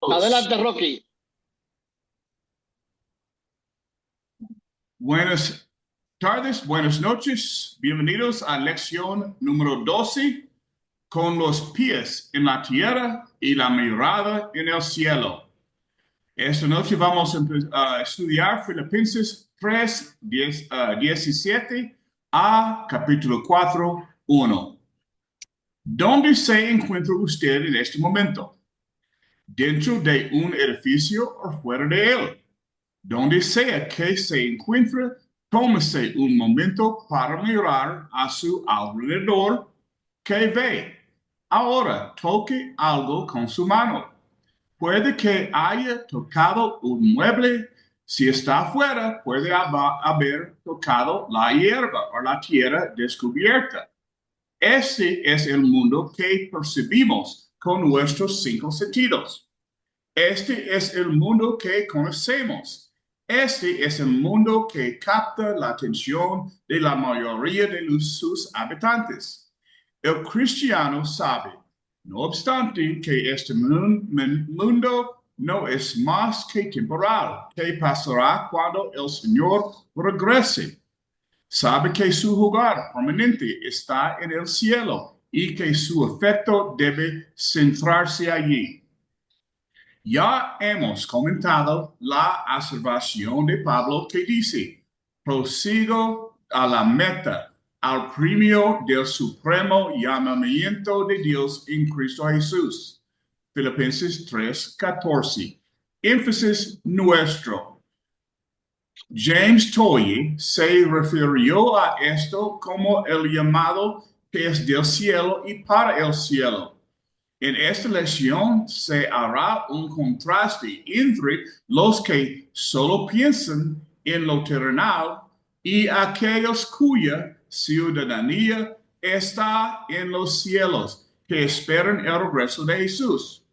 Adelante, Rocky. Buenas tardes, buenas noches. Bienvenidos a lección número 12 con los pies en la tierra y la mirada en el cielo. Esta noche vamos a estudiar Filipenses 3, 17 a capítulo 4, 1. ¿Dónde se encuentra usted en este momento? ¿Dentro de un edificio o fuera de él? Donde sea que se encuentre, tómese un momento para mirar a su alrededor. ¿Qué ve? Ahora toque algo con su mano. Puede que haya tocado un mueble. Si está afuera, puede haber tocado la hierba o la tierra descubierta. Este es el mundo que percibimos con nuestros cinco sentidos. Este es el mundo que conocemos. Este es el mundo que capta la atención de la mayoría de sus habitantes. El cristiano sabe, no obstante, que este mundo no es más que temporal, que pasará cuando el Señor regrese. Sabe que su hogar permanente está en el cielo y que su afecto debe centrarse allí. Ya hemos comentado la observación de Pablo que dice, prosigo a la meta, al premio del supremo llamamiento de Dios en Cristo Jesús. Filipenses 3:14. Énfasis nuestro. James Toye se refirió a esto como el llamado que es del cielo y para el cielo. En esta lección se hará un contraste entre los que solo piensan en lo terrenal y aquellos cuya ciudadanía está en los cielos, que esperan el regreso de Jesús.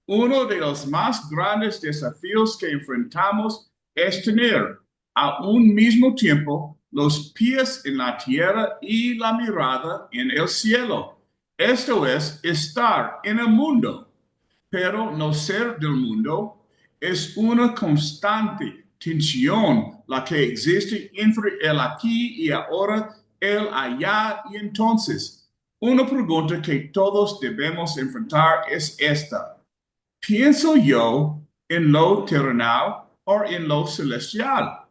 Uno de los más grandes desafíos que enfrentamos es tener a un mismo tiempo los pies en la tierra y la mirada en el cielo. Esto es estar en el mundo, pero no ser del mundo. Es una constante tensión la que existe entre el aquí y ahora, el allá y entonces. Una pregunta que todos debemos enfrentar es esta. ¿Pienso yo en lo terrenal o en lo celestial?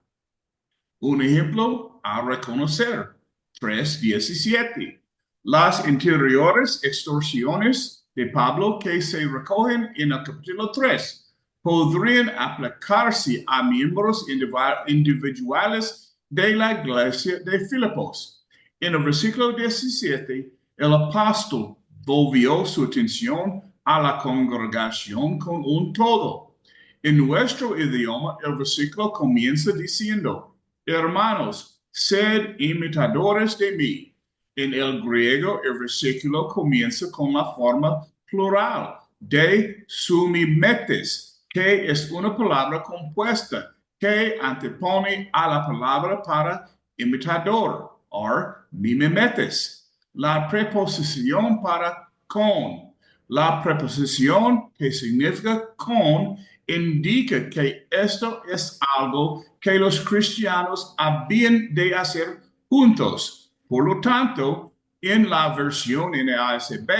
Un ejemplo a reconocer, 3:17. Las interiores extorsiones de Pablo que se recogen en el capítulo 3 podrían aplicarse a miembros individuales de la iglesia de Filipos. En el versículo 17, el apóstol volvió su atención a la congregación con un todo. En nuestro idioma, el versículo comienza diciendo, hermanos, sed imitadores de mí. En el griego, el versículo comienza con la forma plural de sumimetes, que es una palabra compuesta que antepone a la palabra para imitador o mimetes. La preposición para con. La preposición que significa con indica que esto es algo que los cristianos habían de hacer juntos. Por lo tanto, en la versión NASB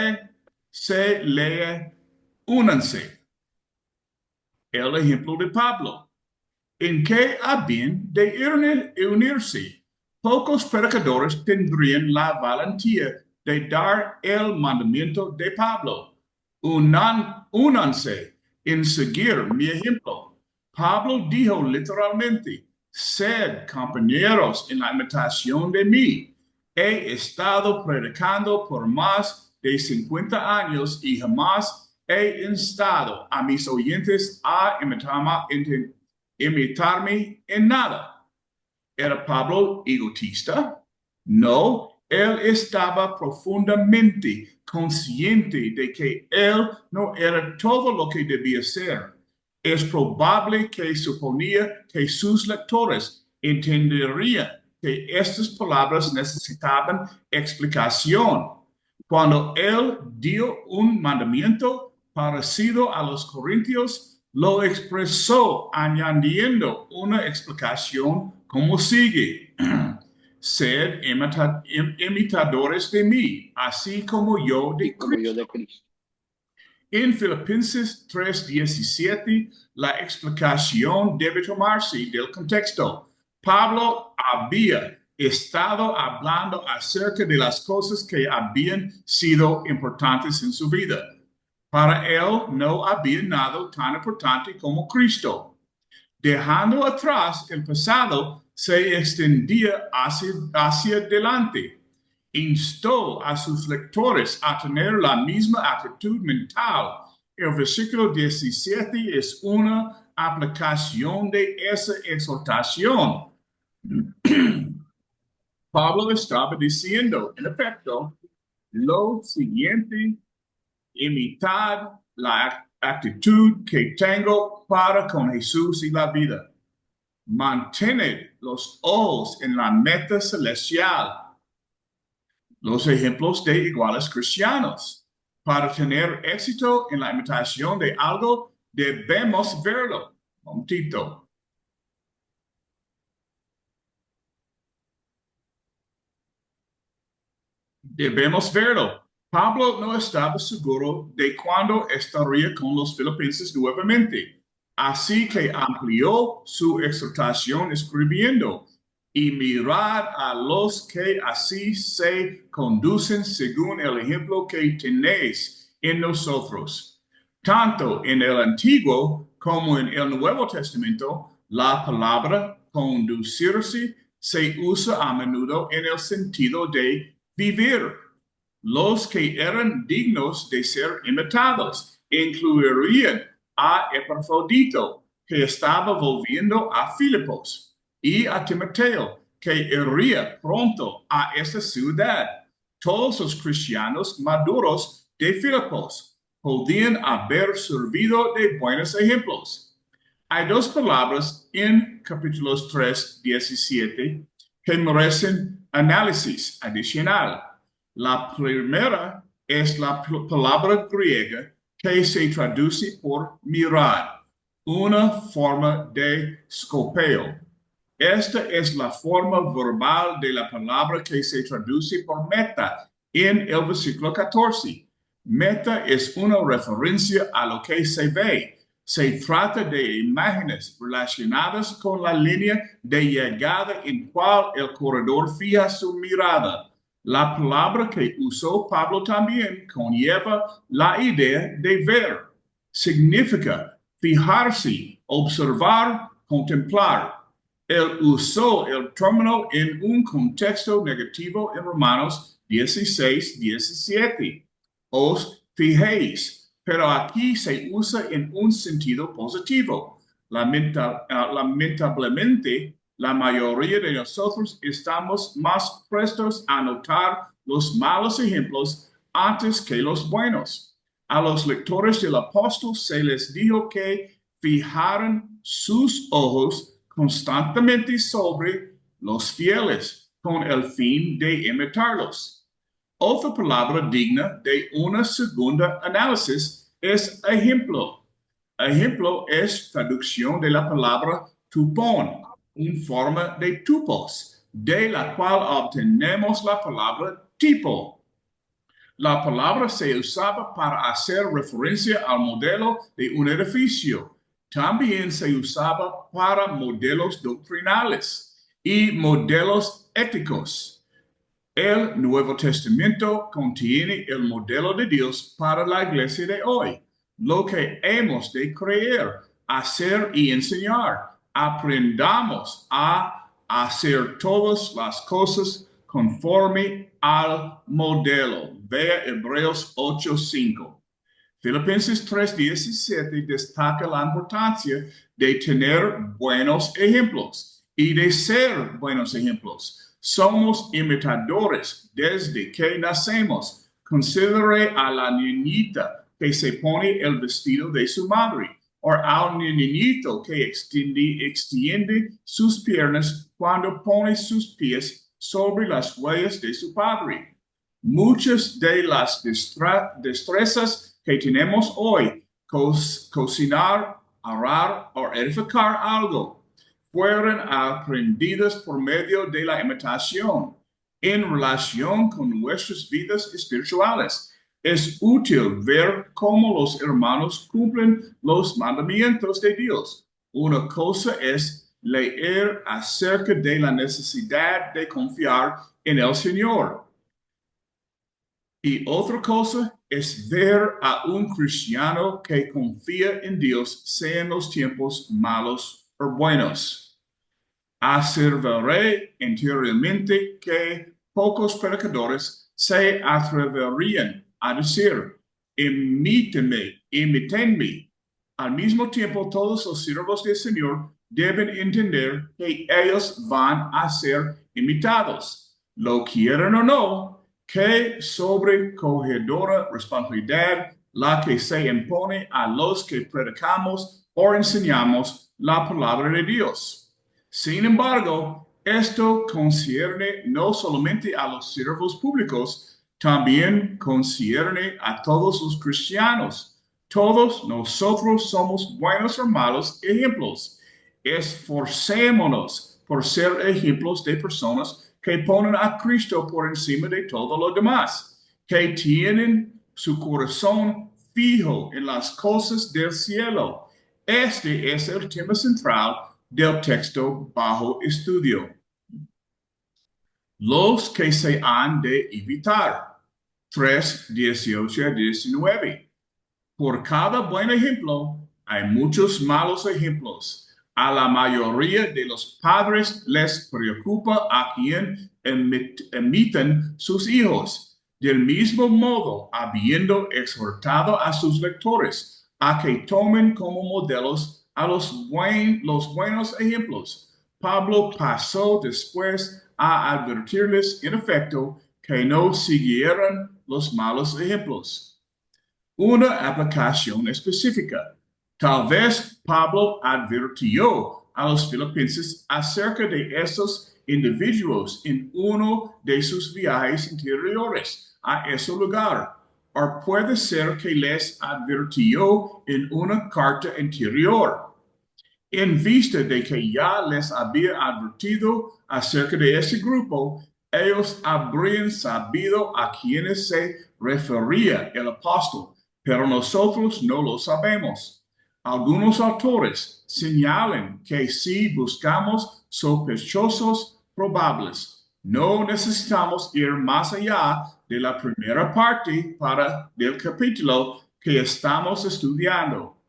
se lee únanse. El ejemplo de Pablo. ¿En qué habían de unirse? Pocos predicadores tendrían la valentía de dar el mandamiento de Pablo. Únanse en seguir mi ejemplo. Pablo dijo literalmente, sed compañeros en la imitación de mí. He estado predicando por más de 50 años y jamás he instado a mis oyentes a imitarme en nada. ¿Era Pablo egotista? No, él estaba profundamente consciente de que él no era todo lo que debía ser. Es probable que suponía que sus lectores entenderían que estas palabras necesitaban explicación. Cuando él dio un mandamiento, parecido a los corintios, lo expresó añadiendo una explicación como sigue. Sed imitadores de mí, así como yo de Cristo. En Filipenses 3:17, la explicación debe tomarse del contexto. Pablo había estado hablando acerca de las cosas que habían sido importantes en su vida. Para él no había nada tan importante como Cristo. Dejando atrás el pasado, se extendía hacia adelante. Instó a sus lectores a tener la misma actitud mental. El versículo 17 es una aplicación de esa exhortación. Pablo estaba diciendo, en efecto, lo siguiente: imitad la actitud que tengo para con Jesús y la vida. Mantened los ojos en la meta celestial. Los ejemplos de iguales cristianos. Para tener éxito en la imitación de algo, debemos verlo. Un momentito. Debemos verlo. Pablo no estaba seguro de cuándo estaría con los filipenses nuevamente, así que amplió su exhortación escribiendo: y mirad a los que así se conducen según el ejemplo que tenéis en nosotros. Tanto en el Antiguo como en el Nuevo Testamento, la palabra conducirse se usa a menudo en el sentido de vivir. Los que eran dignos de ser imitados incluirían a Epafrodito, que estaba volviendo a Filipos, y a Timoteo, que iría pronto a esta ciudad. Todos los cristianos maduros de Filipos podían haber servido de buenos ejemplos. Hay dos palabras en capítulos 3:17 que merecen análisis adicional. La primera es la palabra griega que se traduce por mirar, una forma de scopeo. Esta es la forma verbal de la palabra que se traduce por meta en el versículo 14. Meta es una referencia a lo que se ve. Se trata de imágenes relacionadas con la línea de llegada en cual el corredor fija su mirada. La palabra que usó Pablo también conlleva la idea de ver. Significa fijarse, observar, contemplar. Él usó el término en un contexto negativo en Romanos 16:17. Os fijéis, pero aquí se usa en un sentido positivo. Lamentablemente, la mayoría de nosotros estamos más prestos a notar los malos ejemplos antes que los buenos. A los lectores del apóstol se les dijo que fijaran sus ojos constantemente sobre los fieles con el fin de imitarlos. Otra palabra digna de una segunda análisis es ejemplo. Ejemplo es traducción de la palabra tupón, en forma de tupos, de la cual obtenemos la palabra tipo. La palabra se usaba para hacer referencia al modelo de un edificio. También se usaba para modelos doctrinales y modelos éticos. El Nuevo Testamento contiene el modelo de Dios para la iglesia de hoy, lo que hemos de creer, hacer y enseñar. Aprendamos a hacer todas las cosas conforme al modelo. Vea Hebreos 8:5. Filipenses 3:17 destaca la importancia de tener buenos ejemplos y de ser buenos ejemplos. Somos imitadores desde que nacemos. Considere a la niñita que se pone el vestido de su madre, o al niñito que extiende sus piernas cuando pone sus pies sobre las huellas de su padre. Muchas de las destrezas que tenemos hoy cocinar, arar o edificar algo, fueron aprendidas por medio de la imitación en relación con nuestras vidas espirituales. Es útil ver cómo los hermanos cumplen los mandamientos de Dios. Una cosa es leer acerca de la necesidad de confiar en el Señor. Y otra cosa es ver a un cristiano que confía en Dios, sean los tiempos malos o buenos. Aseveré anteriormente que pocos predicadores se atreverían a decir, imítenme. Al mismo tiempo, todos los siervos del Señor deben entender que ellos van a ser imitados, lo quieran o no. Qué sobrecogedora responsabilidad la que se impone a los que predicamos o enseñamos la palabra de Dios. Sin embargo, esto concierne no solamente a los siervos públicos, también concierne a todos los cristianos. Todos nosotros somos buenos o malos ejemplos. Esforcémonos por ser ejemplos de personas que ponen a Cristo por encima de todo lo demás, que tienen su corazón fijo en las cosas del cielo. Este es el tema central del texto bajo estudio. Los que se han de evitar. 3:18-19. Por cada buen ejemplo, hay muchos malos ejemplos. A la mayoría de los padres les preocupa a quien emiten sus hijos. Del mismo modo, habiendo exhortado a sus lectores a que tomen como modelos a los buenos ejemplos, Pablo pasó después a advertirles, en efecto, que no siguieran los malos ejemplos. Una aplicación específica. Tal vez Pablo advirtió a los filipenses acerca de estos individuos en uno de sus viajes interiores a ese lugar. O puede ser que les advirtió en una carta interior. En vista de que ya les había advertido acerca de ese grupo, ellos habrían sabido a quienes se refería el apóstol, pero nosotros no lo sabemos. Algunos autores señalan que si buscamos sospechosos probables, no necesitamos ir más allá de la primera parte del capítulo que estamos estudiando.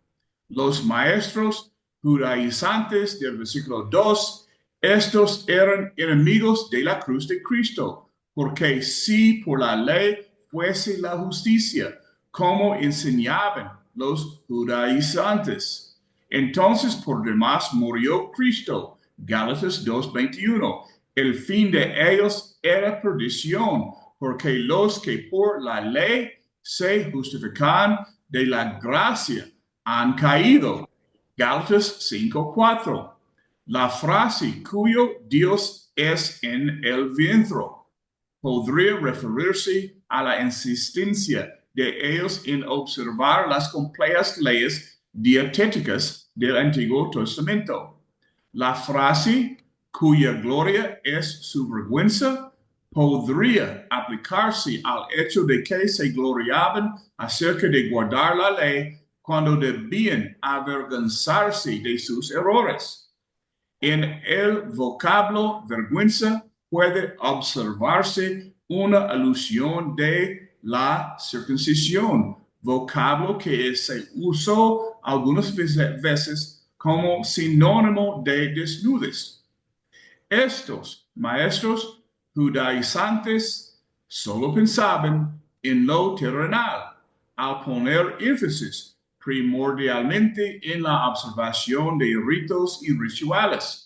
Los maestros judaizantes del versículo 2, estos eran enemigos de la cruz de Cristo, porque si por la ley fuese la justicia, como enseñaban los judaizantes, entonces por demás murió Cristo. Gálatas 2:21. El fin de ellos era perdición, porque los que por la ley se justifican de la gracia han caído. Gálatas 5:4. La frase cuyo Dios es en el vientre podría referirse a la insistencia de ellos en observar las complejas leyes dietéticas del Antiguo Testamento. La frase cuya gloria es su vergüenza podría aplicarse al hecho de que se gloriaban acerca de guardar la ley cuando debían avergonzarse de sus errores. En el vocablo vergüenza puede observarse una alusión de la circuncisión, vocablo que se usó algunas veces como sinónimo de desnudez. Estos maestros judaizantes solo pensaban en lo terrenal, al poner énfasis primordialmente en la observación de ritos y rituales.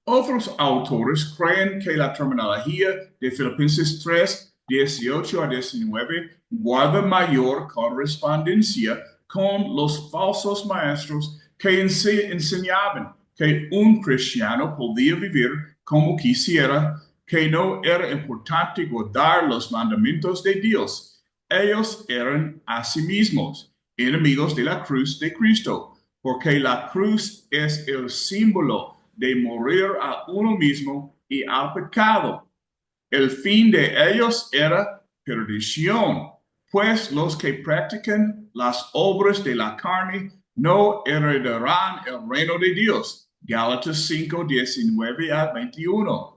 Otros autores creen que la terminología de Filipenses 3:18-19 guarda mayor correspondencia con los falsos maestros que enseñaban que un cristiano podía vivir como quisiera, que no era importante guardar los mandamientos de Dios. Ellos eran a sí mismos enemigos de la cruz de Cristo, porque la cruz es el símbolo de morir a uno mismo y al pecado. El fin de ellos era perdición, pues los que practican las obras de la carne no heredarán el reino de Dios. Gálatas 5, 19 a 21.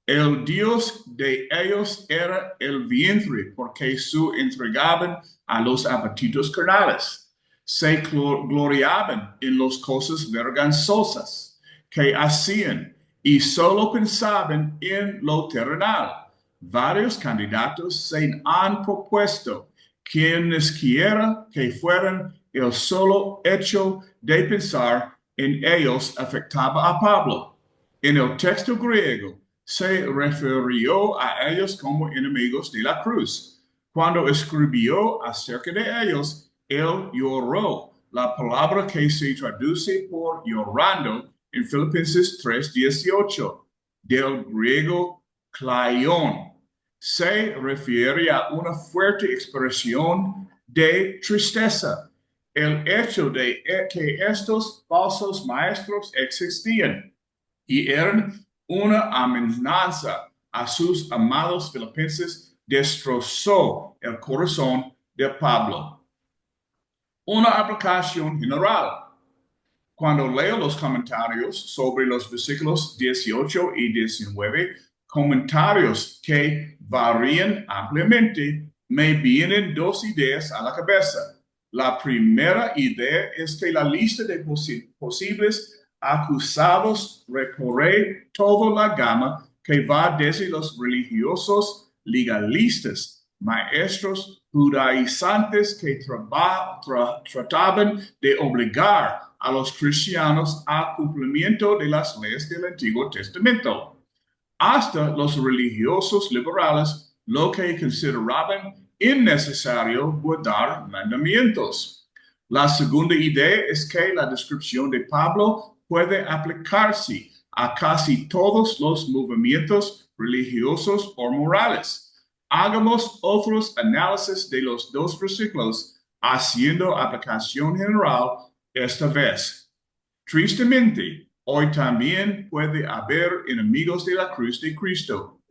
El Dios de ellos era el vientre, porque se entregaban a los apetitos carnales. Se gloriaban en las cosas vergonzosas que hacían y solo pensaban en lo terrenal. Varios candidatos se han propuesto quienes quiera que fueran el solo hecho de pensar en ellos afectaba a Pablo. En el texto griego, se refirió a ellos como enemigos de la cruz. Cuando escribió acerca de ellos, él lloró, la palabra que se traduce por llorando en Filipenses 3:18, del griego klaion. Se refiere a una fuerte expresión de tristeza, el hecho de que estos falsos maestros existían y eran una amenaza a sus amados filipenses, destrozó el corazón de Pablo. Una aplicación general. Cuando leo los comentarios sobre los versículos 18 y 19, comentarios que varían ampliamente, me vienen dos ideas a la cabeza. La primera idea es que la lista de posibles acusados recorre toda la gama que va desde los religiosos legalistas, maestros judaizantes que trataban de obligar a los cristianos a cumplimiento de las leyes del Antiguo Testamento, hasta los religiosos liberales, lo que consideraban innecesario guardar mandamientos. La segunda idea es que la descripción de Pablo puede aplicarse a casi todos los movimientos religiosos o morales. Hagamos otros análisis de los dos versículos, haciendo aplicación general esta vez. Tristemente, hoy también puede haber enemigos de la cruz de Cristo.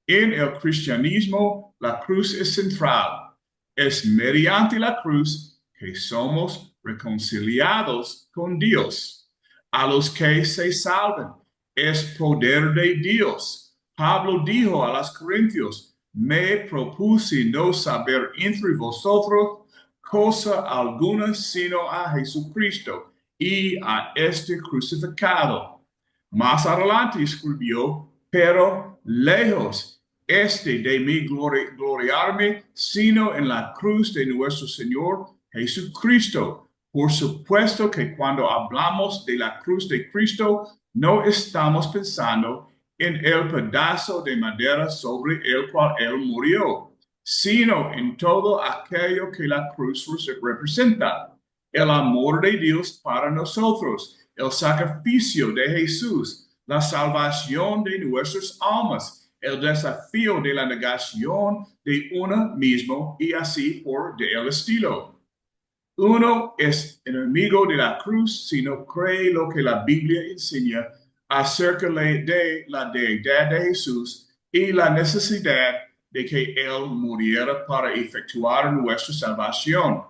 En el cristianismo, la cruz es central. Es mediante la cruz que somos reconciliados con Dios. A los que se salvan, es poder de Dios. Pablo dijo a los corintios, me propuse no saber entre vosotros cosa alguna sino a Jesucristo y a este crucificado. Más adelante escribió, pero lejos de mí gloriarme, sino en la cruz de nuestro Señor Jesucristo. Por supuesto que cuando hablamos de la cruz de Cristo, no estamos pensando en el pedazo de madera sobre el cual Él murió, sino en todo aquello que la cruz representa. El amor de Dios para nosotros, el sacrificio de Jesús, la salvación de nuestras almas, el desafío de la negación de uno mismo y así por el estilo. Uno es enemigo de la cruz si no cree lo que la Biblia enseña acerca de la deidad de Jesús y la necesidad de que Él muriera para efectuar nuestra salvación.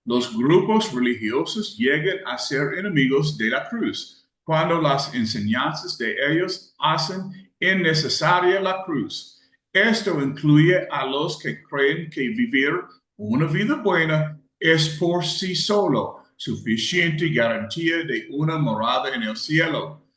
Los grupos religiosos llegan a ser enemigos de la cruz cuando las enseñanzas de ellos hacen innecesaria la cruz. Esto incluye a los que creen que vivir una vida buena es por sí solo suficiente garantía de una morada en el cielo.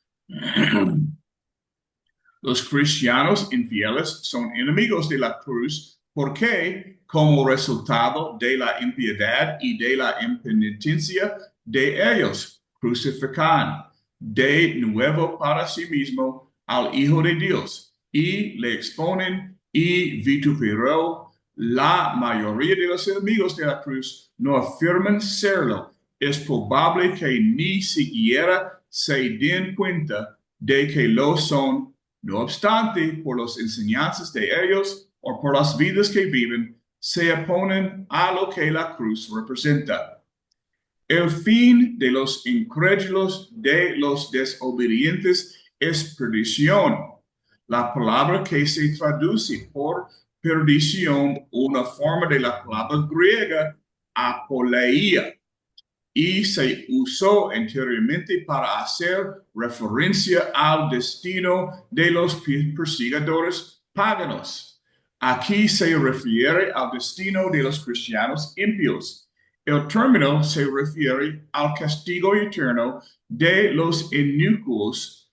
Los cristianos infieles son enemigos de la cruz porque, como resultado de la impiedad y de la impenitencia de ellos, crucifican de nuevo para sí mismo al Hijo de Dios y le exponen y vituperó. La mayoría de los enemigos de la cruz no afirman serlo. Es probable que ni siquiera se den cuenta de que lo son. No obstante, por las enseñanzas de ellos o por las vidas que viven, se oponen a lo que la cruz representa. El fin de los incrédulos, de los desobedientes, es perdición. La palabra que se traduce por perdición, una forma de la palabra griega apoleia, y se usó anteriormente para hacer referencia al destino de los perseguidores paganos. Aquí se refiere al destino de los cristianos impios. El término se refiere al castigo eterno de los iniquos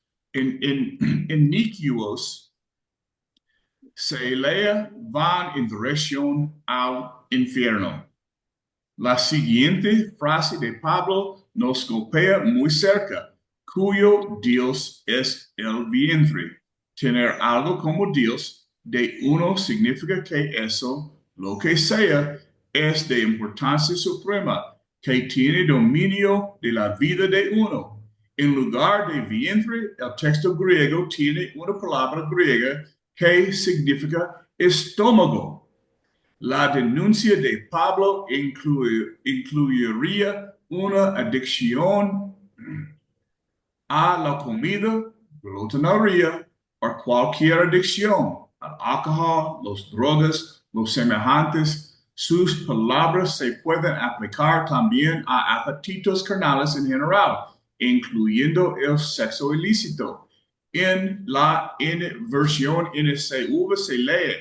se lea van en dirección al infierno. La siguiente frase de Pablo nos golpea muy cerca, cuyo Dios es el vientre. Tener algo como Dios de uno significa que eso, lo que sea, es de importancia suprema, que tiene dominio de la vida de uno. En lugar de vientre, el texto griego tiene una palabra griega que significa estómago. La denuncia de Pablo incluiría una adicción a la comida, glotonería o cualquier adicción al alcohol, las drogas, los semejantes. Sus palabras se pueden aplicar también a apetitos carnales en general, incluyendo el sexo ilícito. En la versión NSV se lee: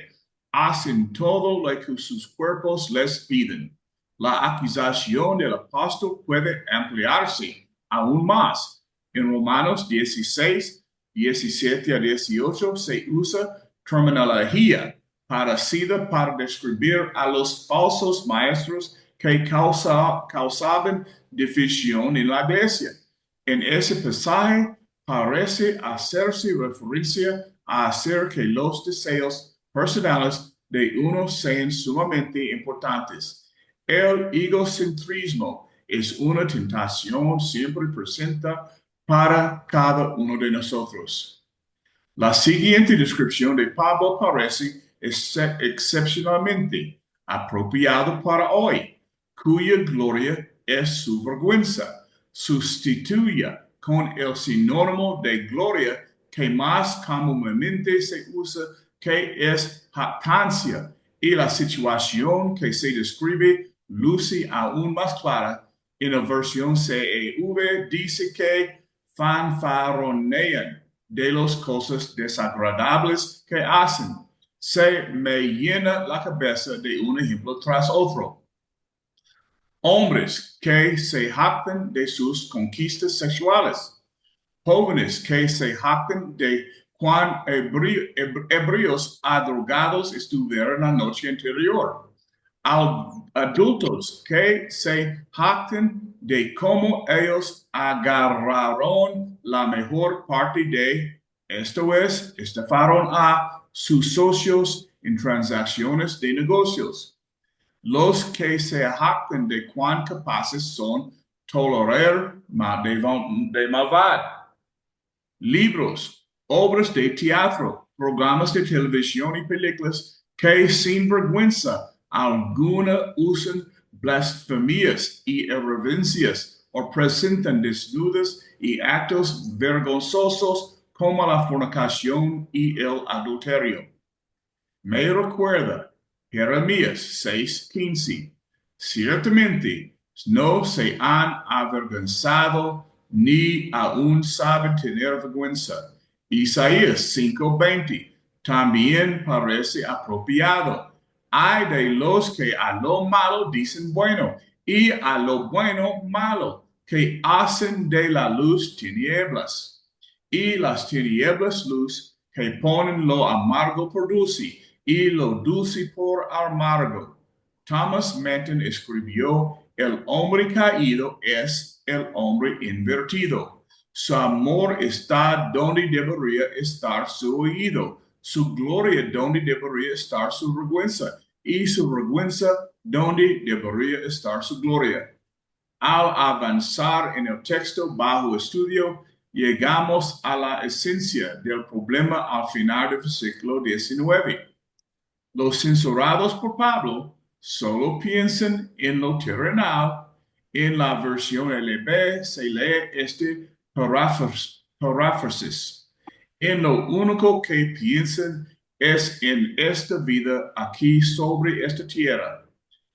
hacen todo lo que sus cuerpos les piden. La acusación del apóstol puede ampliarse aún más. En Romanos 16, 17 a 18 se usa terminología parecida para describir a los falsos maestros que causaban división en la iglesia. En ese pasaje parece hacerse referencia a hacer que los deseos personales de uno sean sumamente importantes. El egocentrismo es una tentación siempre presente para cada uno de nosotros. La siguiente descripción de Pablo parece excepcionalmente apropiado para hoy, cuya gloria es su vergüenza. Sustituya con el sinónimo de gloria que más comúnmente se usa, que es jactancia, y la situación que se describe luce aún más clara. En la versión CEV dice que fanfaronean de las cosas desagradables que hacen. Se me llena la cabeza de un ejemplo tras otro. Hombres que se jactan de sus conquistas sexuales. Jóvenes que se jactan de cuán ebrios adrogados estuvieron la noche anterior. Adultos que se jactan de cómo ellos agarraron la mejor parte de, esto es, estafaron a sus socios en transacciones de negocios. Los que se jactan de cuán capaces son tolerar de maldad. Libros, obras de teatro, programas de televisión y películas que sin vergüenza alguna usan blasfemias y irreverencias o presentan desnudos y actos vergonzosos como la fornicación y el adulterio. Me recuerda Jeremías 6:15. Ciertamente no se han avergonzado ni aún saben tener vergüenza. Isaías 5:20 también parece apropiado. Hay de los que a lo malo dicen bueno y a lo bueno malo, que hacen de la luz tinieblas y las tinieblas luz, que ponen lo amargo por dulce y lo dulce por amargo. Thomas Manton escribió: el hombre caído es el hombre invertido. Su amor está donde debería estar su oído, su gloria donde debería estar su vergüenza, y su vergüenza donde debería estar su gloria. Al avanzar en el texto bajo estudio, llegamos a la esencia del problema al final del versículo 19. Los censurados por Pablo solo piensen en lo terrenal. En la versión LB se lee este paráfrasis. En lo único que piensen es en esta vida aquí sobre esta tierra.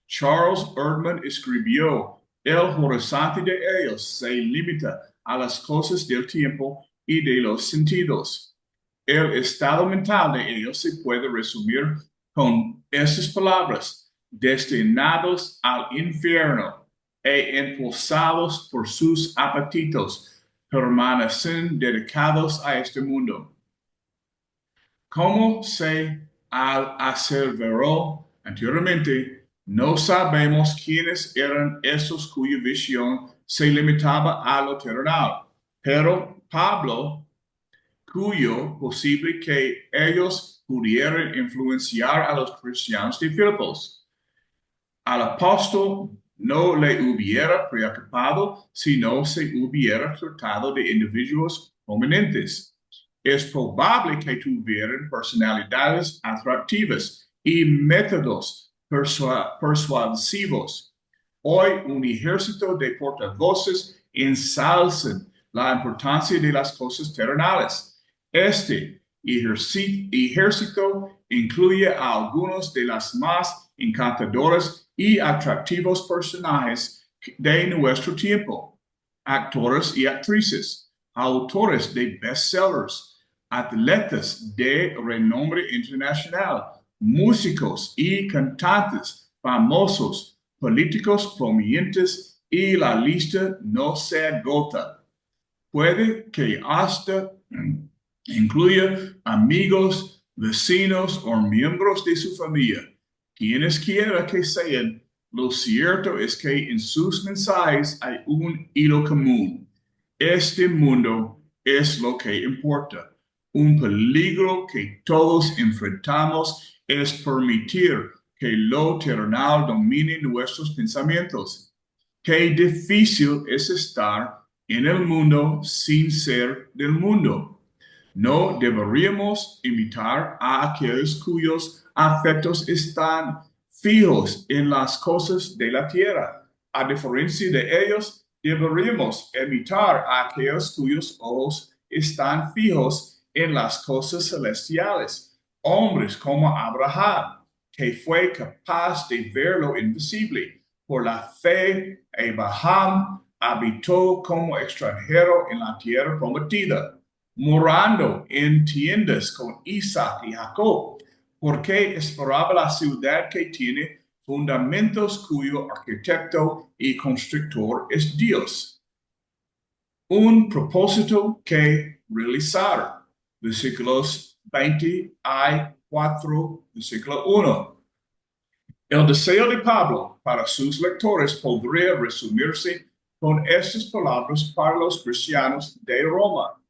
Charles Erdman escribió, el horizonte de ellos se limita a las cosas del tiempo y de los sentidos. El estado mental de ellos se puede resumir con estas palabras: destinados al infierno e impulsados por sus apetitos, permanecen dedicados a este mundo. Como se aseveró anteriormente, no sabemos quiénes eran esos cuya visión se limitaba a lo terrenal, pero Pablo, cuyo posible que ellos pudieran influenciar a los cristianos de Filipos. Al apóstol no le hubiera preocupado si no se hubiera tratado de individuos prominentes. Es probable que tuvieran personalidades atractivas y métodos persuasivos. Hoy un ejército de portavoces ensalzan la importancia de las cosas terrenales. Este ejército incluye a algunos de las más encantadoras y atractivos personajes de nuestro tiempo: actores y actrices, autores de bestsellers, atletas de renombre internacional, músicos y cantantes famosos, políticos prominentes, y la lista no se agota. Puede que hasta incluya amigos, vecinos o miembros de su familia. Quienes quiera que sean, lo cierto es que en sus mensajes hay un hilo común. Este mundo es lo que importa. Un peligro que todos enfrentamos es permitir que lo terrenal domine nuestros pensamientos. Qué difícil es estar en el mundo sin ser del mundo. No deberíamos imitar a aquellos cuyos afectos están fijos en las cosas de la tierra. A diferencia de ellos, deberíamos imitar a aquellos cuyos ojos están fijos en las cosas celestiales. Hombres como Abraham, que fue capaz de ver lo invisible. Por la fe, Abraham habitó como extranjero en la tierra prometida, morando en tiendas con Isaac y Jacob, porque esperaba la ciudad que tiene fundamentos, cuyo arquitecto y constructor es Dios. Un propósito que realizar. Versículos 20 a 4, versículo 1. El deseo de Pablo para sus lectores podría resumirse con estas palabras para los cristianos de Roma: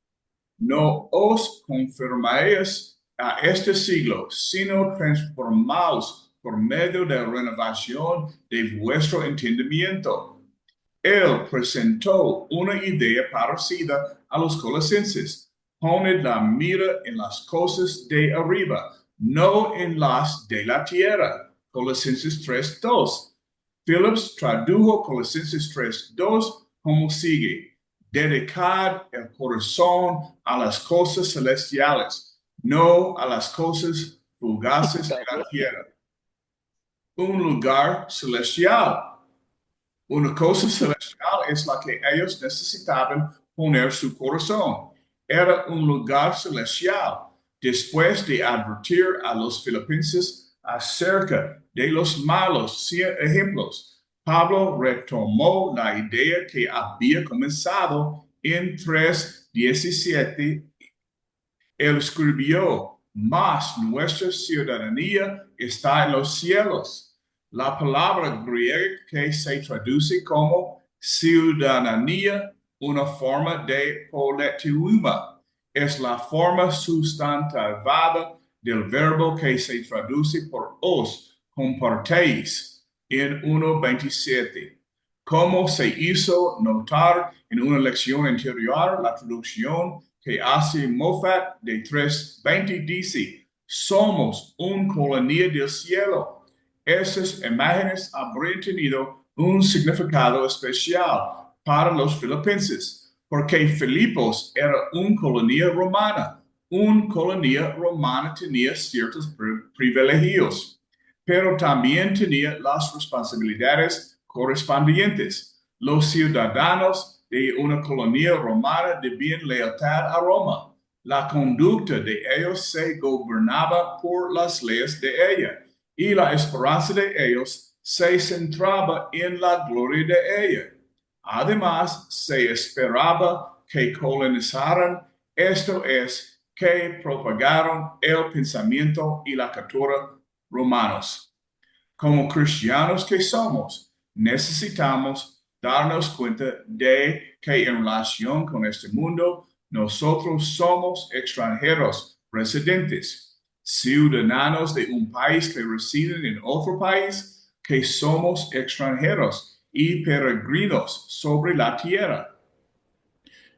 no os conforméis a este siglo, sino transformaos por medio de la renovación de vuestro entendimiento. Él presentó una idea parecida a los colosenses: poned la mira en las cosas de arriba, no en las de la tierra. Colosenses 3:2. Phillips tradujo Colosenses 3:2 como sigue: dedicad el corazón a las cosas celestiales, no a las cosas fugaces de la tierra. Un lugar celestial. Una cosa celestial es la que ellos necesitaban poner su corazón. Era un lugar celestial. Después de advertir a los filipenses acerca de los malos ejemplos, Pablo retomó la idea que había comenzado en 3:17. Él escribió: mas nuestra ciudadanía está en los cielos. La palabra griega que se traduce como ciudadanía, una forma de politeuma, es la forma sustantivada del verbo que se traduce por os, compartéis, en 1:27. Como se hizo notar en una lección anterior, la traducción que hace Moffat de 3:20 dice: somos una colonia del cielo. Esas imágenes habrían tenido un significado especial para los filipenses, porque Filipos era una colonia romana. Una colonia romana tenía ciertos privilegios, pero también tenía las responsabilidades correspondientes. Los ciudadanos de una colonia romana debían lealtad a Roma. La conducta de ellos se gobernaba por las leyes de ella y la esperanza de ellos se centraba en la gloria de ella. Además, se esperaba que colonizaran, esto es, que propagaron el pensamiento y la cultura romanos. Como cristianos que somos, necesitamos darnos cuenta de que en relación con este mundo, nosotros somos extranjeros residentes, ciudadanos de un país que residen en otro país, que somos extranjeros y peregrinos sobre la tierra.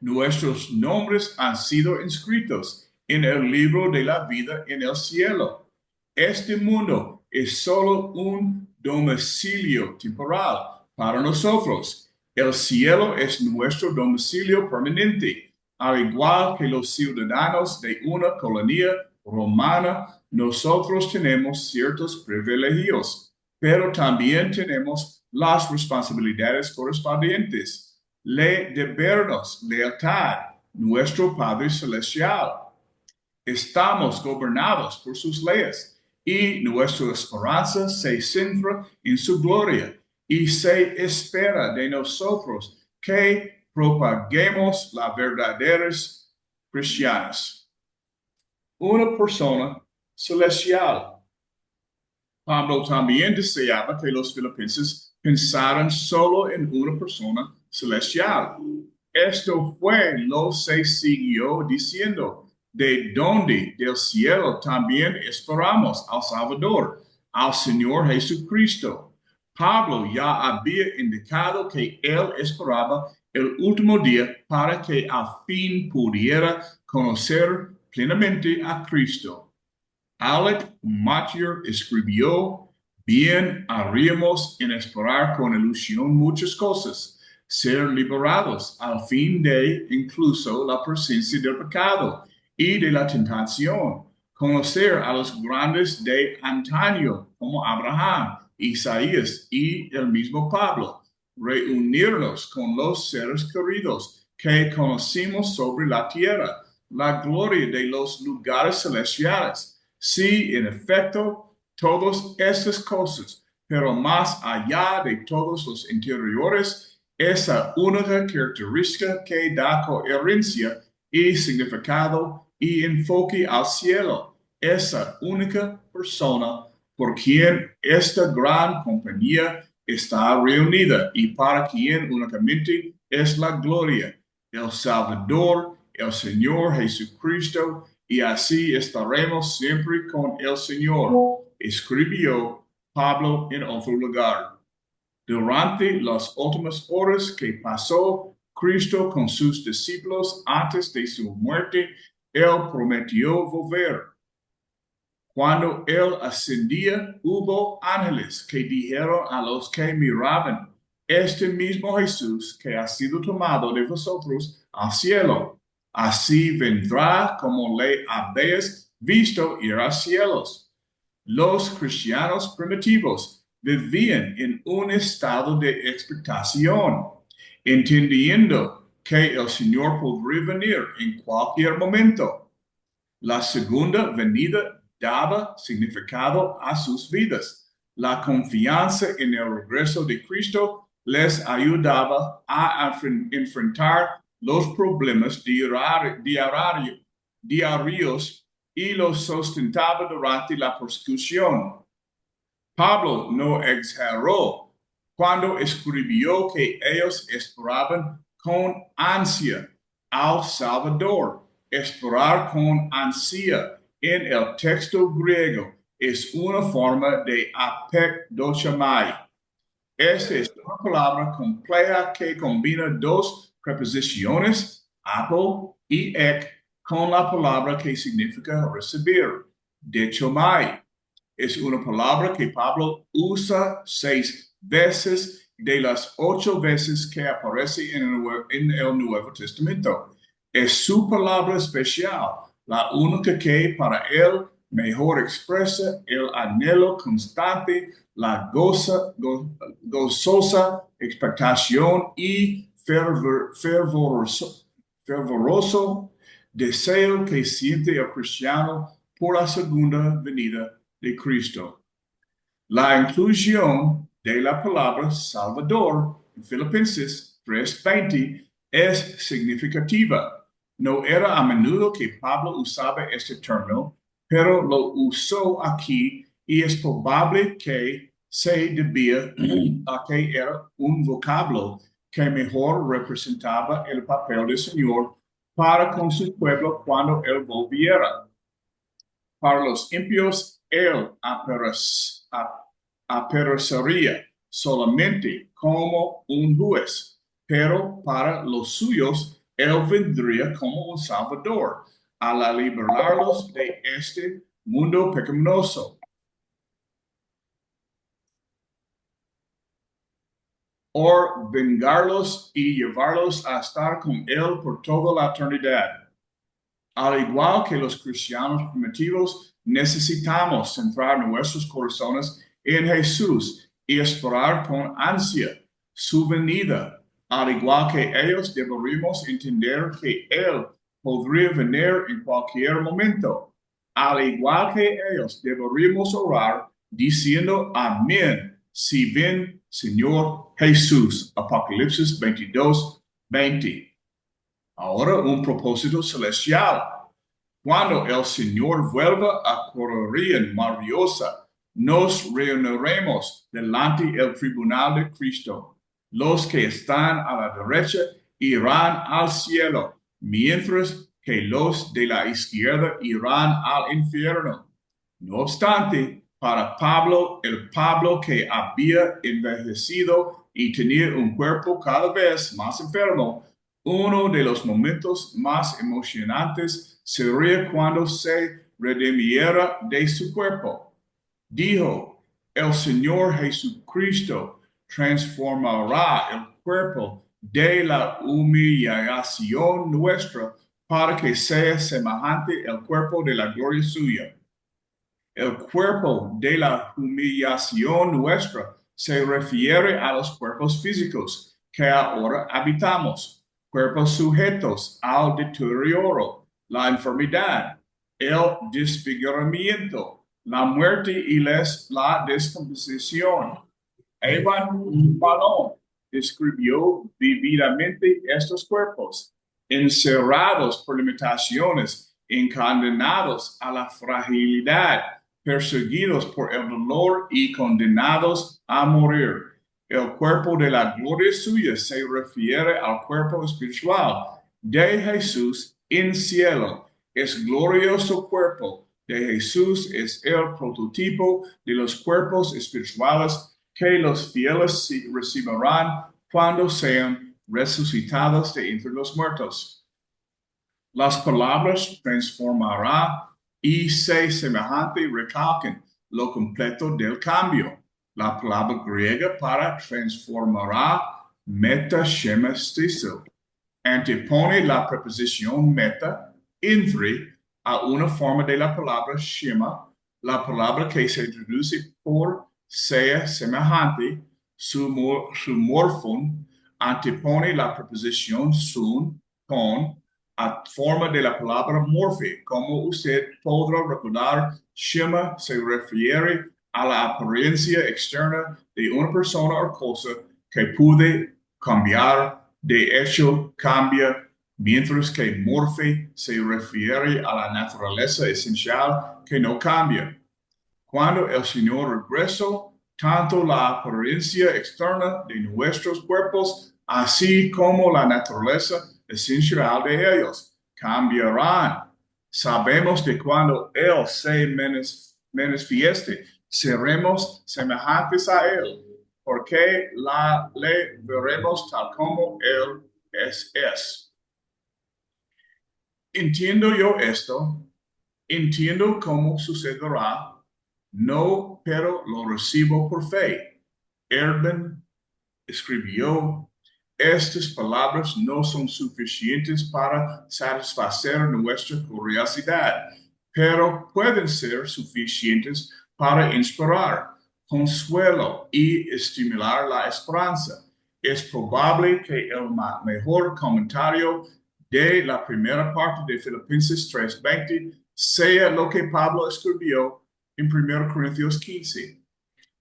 Nuestros nombres han sido inscritos en el libro de la vida en el cielo. Este mundo es solo un domicilio temporal para nosotros. El cielo es nuestro domicilio permanente. Al igual que los ciudadanos de una colonia romana, nosotros tenemos ciertos privilegios, pero también tenemos las responsabilidades correspondientes. Le debernos lealtad, nuestro Padre Celestial. Estamos gobernados por sus leyes y nuestra esperanza se centra en su gloria y se espera de nosotros que propaguemos las verdaderas cristianas. Una persona celestial. Pablo también deseaba que los filipenses pensaran solo en una persona celestial. Esto fue lo que se siguió diciendo, de donde del cielo también esperamos al Salvador, al Señor Jesucristo. Pablo ya había indicado que él esperaba el último día para que al fin pudiera conocer plenamente a Cristo. Alec Motyer escribió, bien haríamos en esperar con ilusión muchas cosas, ser liberados al fin de incluso la presencia del pecado y de la tentación, conocer a los grandes de antaño como Abraham, Isaías y el mismo Pablo, reunirnos con los seres queridos que conocimos sobre la tierra, la gloria de los lugares celestiales. Sí, en efecto, todas estas cosas, pero más allá de todos los interiores, esa única característica que da coherencia y significado y enfoque al cielo, esa única persona por quien esta gran compañía está reunida y para quien únicamente es la gloria, el Salvador, el Señor Jesucristo, y así estaremos siempre con el Señor, escribió Pablo en otro lugar. Durante las últimas horas que pasó Cristo con sus discípulos antes de su muerte, él prometió volver. Cuando él ascendía, hubo ángeles que dijeron a los que miraban, este mismo Jesús que ha sido tomado de vosotros al cielo, así vendrá como le habéis visto ir a cielos. Los cristianos primitivos vivían en un estado de expectación, entendiendo que el Señor podría venir en cualquier momento. La segunda venida daba significado a sus vidas. La confianza en el regreso de Cristo les ayudaba a enfrentar los problemas diarios y los sustentaba durante la persecución. Pablo no exageró cuando escribió que ellos esperaban con ansia al Salvador. Esperar con ansia en el texto griego es una forma de apekdochomai. Esta es una palabra compleja que combina dos preposiciones, apo y ek, con la palabra que significa recibir, dechomai. Es una palabra que Pablo usa 6 veces de las 8 veces que aparece en el Nuevo Testamento. Es su palabra especial, la única que para él mejor expresa el anhelo constante, la gozosa expectación y fervoroso deseo que siente el cristiano por la segunda venida de Cristo. La inclusión de la palabra Salvador en Filipenses 3:20 es significativa. No era a menudo que Pablo usaba este término, pero lo usó aquí y es probable que se debía a que era un vocablo que mejor representaba el papel del Señor para con su pueblo cuando él volviera. Para los impíos, él aparecería solamente como un juez, pero para los suyos, él vendría como un salvador, a la liberarlos de este mundo pecaminoso, o vengarlos y llevarlos a estar con él por toda la eternidad. Al igual que los cristianos primitivos, necesitamos centrar nuestros corazones en Jesús y esperar con ansia su venida. Al igual que ellos, deberíamos entender que Él podría venir en cualquier momento. Al igual que ellos, deberíamos orar diciendo amén. Si ven, Señor Jesús. Apocalipsis 22:20. Ahora un propósito celestial. Cuando el Señor vuelva a correría maravillosa, nos reuniremos delante del tribunal de Cristo. Los que están a la derecha irán al cielo, mientras que los de la izquierda irán al infierno. No obstante, para Pablo, el Pablo que había envejecido y tenía un cuerpo cada vez más enfermo, uno de los momentos más emocionantes sería cuando se redimiera de su cuerpo. Dijo, el Señor Jesucristo transformará el cuerpo de la humillación nuestra para que sea semejante al cuerpo de la gloria suya. El cuerpo de la humillación nuestra se refiere a los cuerpos físicos que ahora habitamos, cuerpos sujetos al deterioro, la enfermedad, el desfiguramiento, la muerte y la descomposición. Evan Malone describió vividamente estos cuerpos, encerrados por limitaciones, encadenados a la fragilidad, perseguidos por el dolor y condenados a morir. El cuerpo de la gloria suya se refiere al cuerpo espiritual de Jesús en cielo. Es glorioso cuerpo de Jesús, es el prototipo de los cuerpos espirituales que los fieles recibirán cuando sean resucitados de entre los muertos. Las palabras transformará y se semejante recalcan lo completo del cambio. La palabra griega para transformará, metashemestizo, antepone la preposición meta, entre, a una forma de la palabra shema, la palabra que se traduce por sea semejante, su morfón antepone la preposición sun, con, a forma de la palabra morfe. Como usted podrá recordar, shema se refiere a la apariencia externa de una persona o cosa que puede cambiar. De hecho, cambia, mientras que morfe se refiere a la naturaleza esencial que no cambia. Cuando el Señor regresó, tanto la apariencia externa de nuestros cuerpos, así como la naturaleza esencial de ellos, cambiarán. Sabemos que cuando Él se manifieste, seremos semejantes a Él, porque le veremos tal como Él es. Entiendo yo esto, entiendo cómo sucederá. No, pero lo recibo por fe. Erben escribió, estas palabras no son suficientes para satisfacer nuestra curiosidad, pero pueden ser suficientes para inspirar, consuelo y estimular la esperanza. Es probable que el mejor comentario de la primera parte de Filipenses 3:20 sea lo que Pablo escribió en 1 Corintios 15.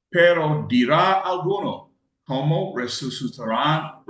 Pero dirá alguno, ¿cómo resucitarán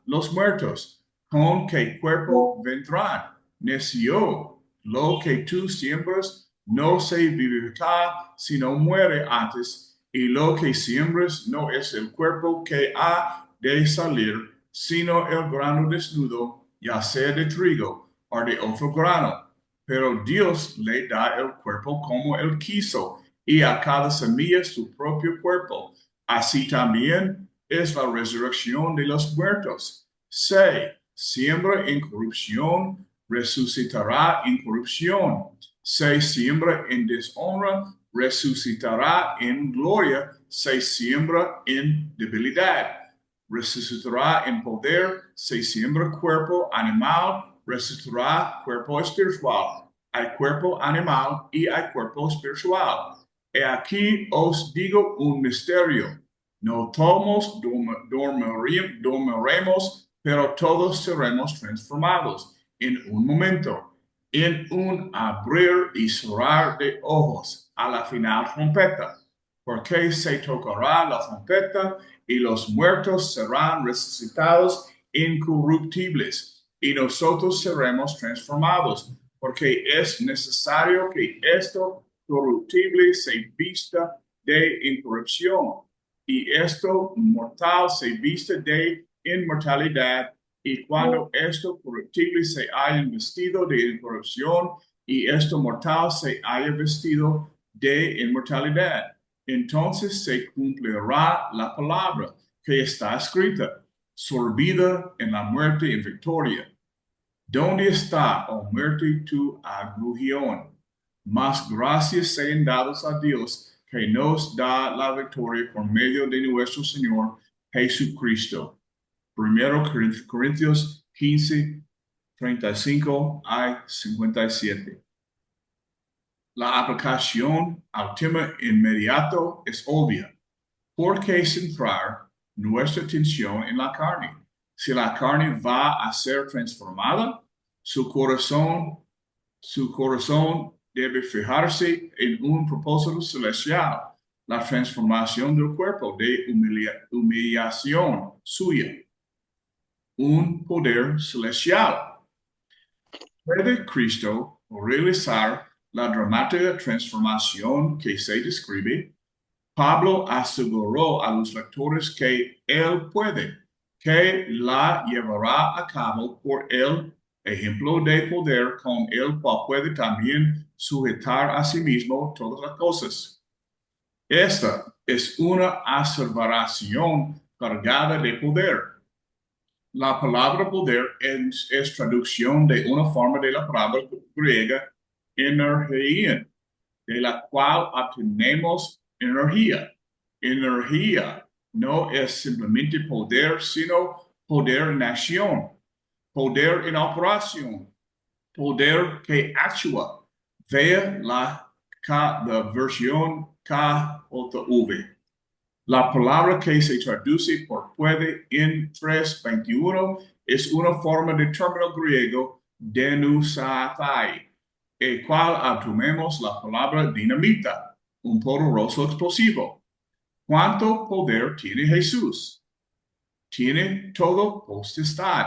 los muertos? ¿Con qué cuerpo vendrán? Necio, lo que tú siembras no se vivifica, sino muere antes, y lo que siembras no es el cuerpo que ha de salir, sino el grano desnudo, ya sea de trigo o de otro grano. Pero Dios le da el cuerpo como él quiso y a cada semilla su propio cuerpo. Así también es la resurrección de los muertos. Se siembra en corrupción, resucitará en corrupción. Se siembra en deshonra, resucitará en gloria. Se siembra en debilidad, resucitará en poder. Se siembra cuerpo animal, resucitará cuerpo espiritual. Hay cuerpo animal y hay cuerpo espiritual. He aquí os digo un misterio. No todos dormiremos, pero todos seremos transformados en un momento, en un abrir y cerrar de ojos, a la final trompeta. Porque se tocará la trompeta y los muertos serán resucitados incorruptibles y nosotros seremos transformados, porque es necesario que esto corruptible se vista de incorrupción y esto mortal se viste de inmortalidad. Y cuando esto corruptible se haya vestido de incorrupción y esto mortal se haya vestido de inmortalidad, entonces se cumplirá la palabra que está escrita, sorbida en la muerte y victoria. ¿Dónde está, oh muerte, tu aguijón? Mas gracias sean dadas a Dios que nos da la victoria por medio de nuestro Señor Jesucristo. 1 Corintios 15, 35 a 57. La aplicación al tema inmediato es obvia. ¿Por qué centrar nuestra atención en la carne? Si la carne va a ser transformada, su corazón debe fijarse en un propósito celestial, la transformación del cuerpo de humillación suya, un poder celestial. ¿Puede Cristo realizar la dramática transformación que se describe? Pablo aseguró a los lectores que él puede, que la llevará a cabo por el ejemplo de poder con el cual puede también sujetar a sí mismo todas las cosas. Esta es una aseveración cargada de poder. La palabra poder es traducción de una forma de la palabra griega energía, de la cual obtenemos energía. Energía no es simplemente poder, sino poder en acción, poder en operación, poder que actúa. Vea la versión KJV. La palabra que se traduce por puede en 3:21 es una forma de término griego denusathai, el cual obtenemos la palabra dinamita, un poderoso explosivo. ¿Cuánto poder tiene Jesús? Tiene todo potestad.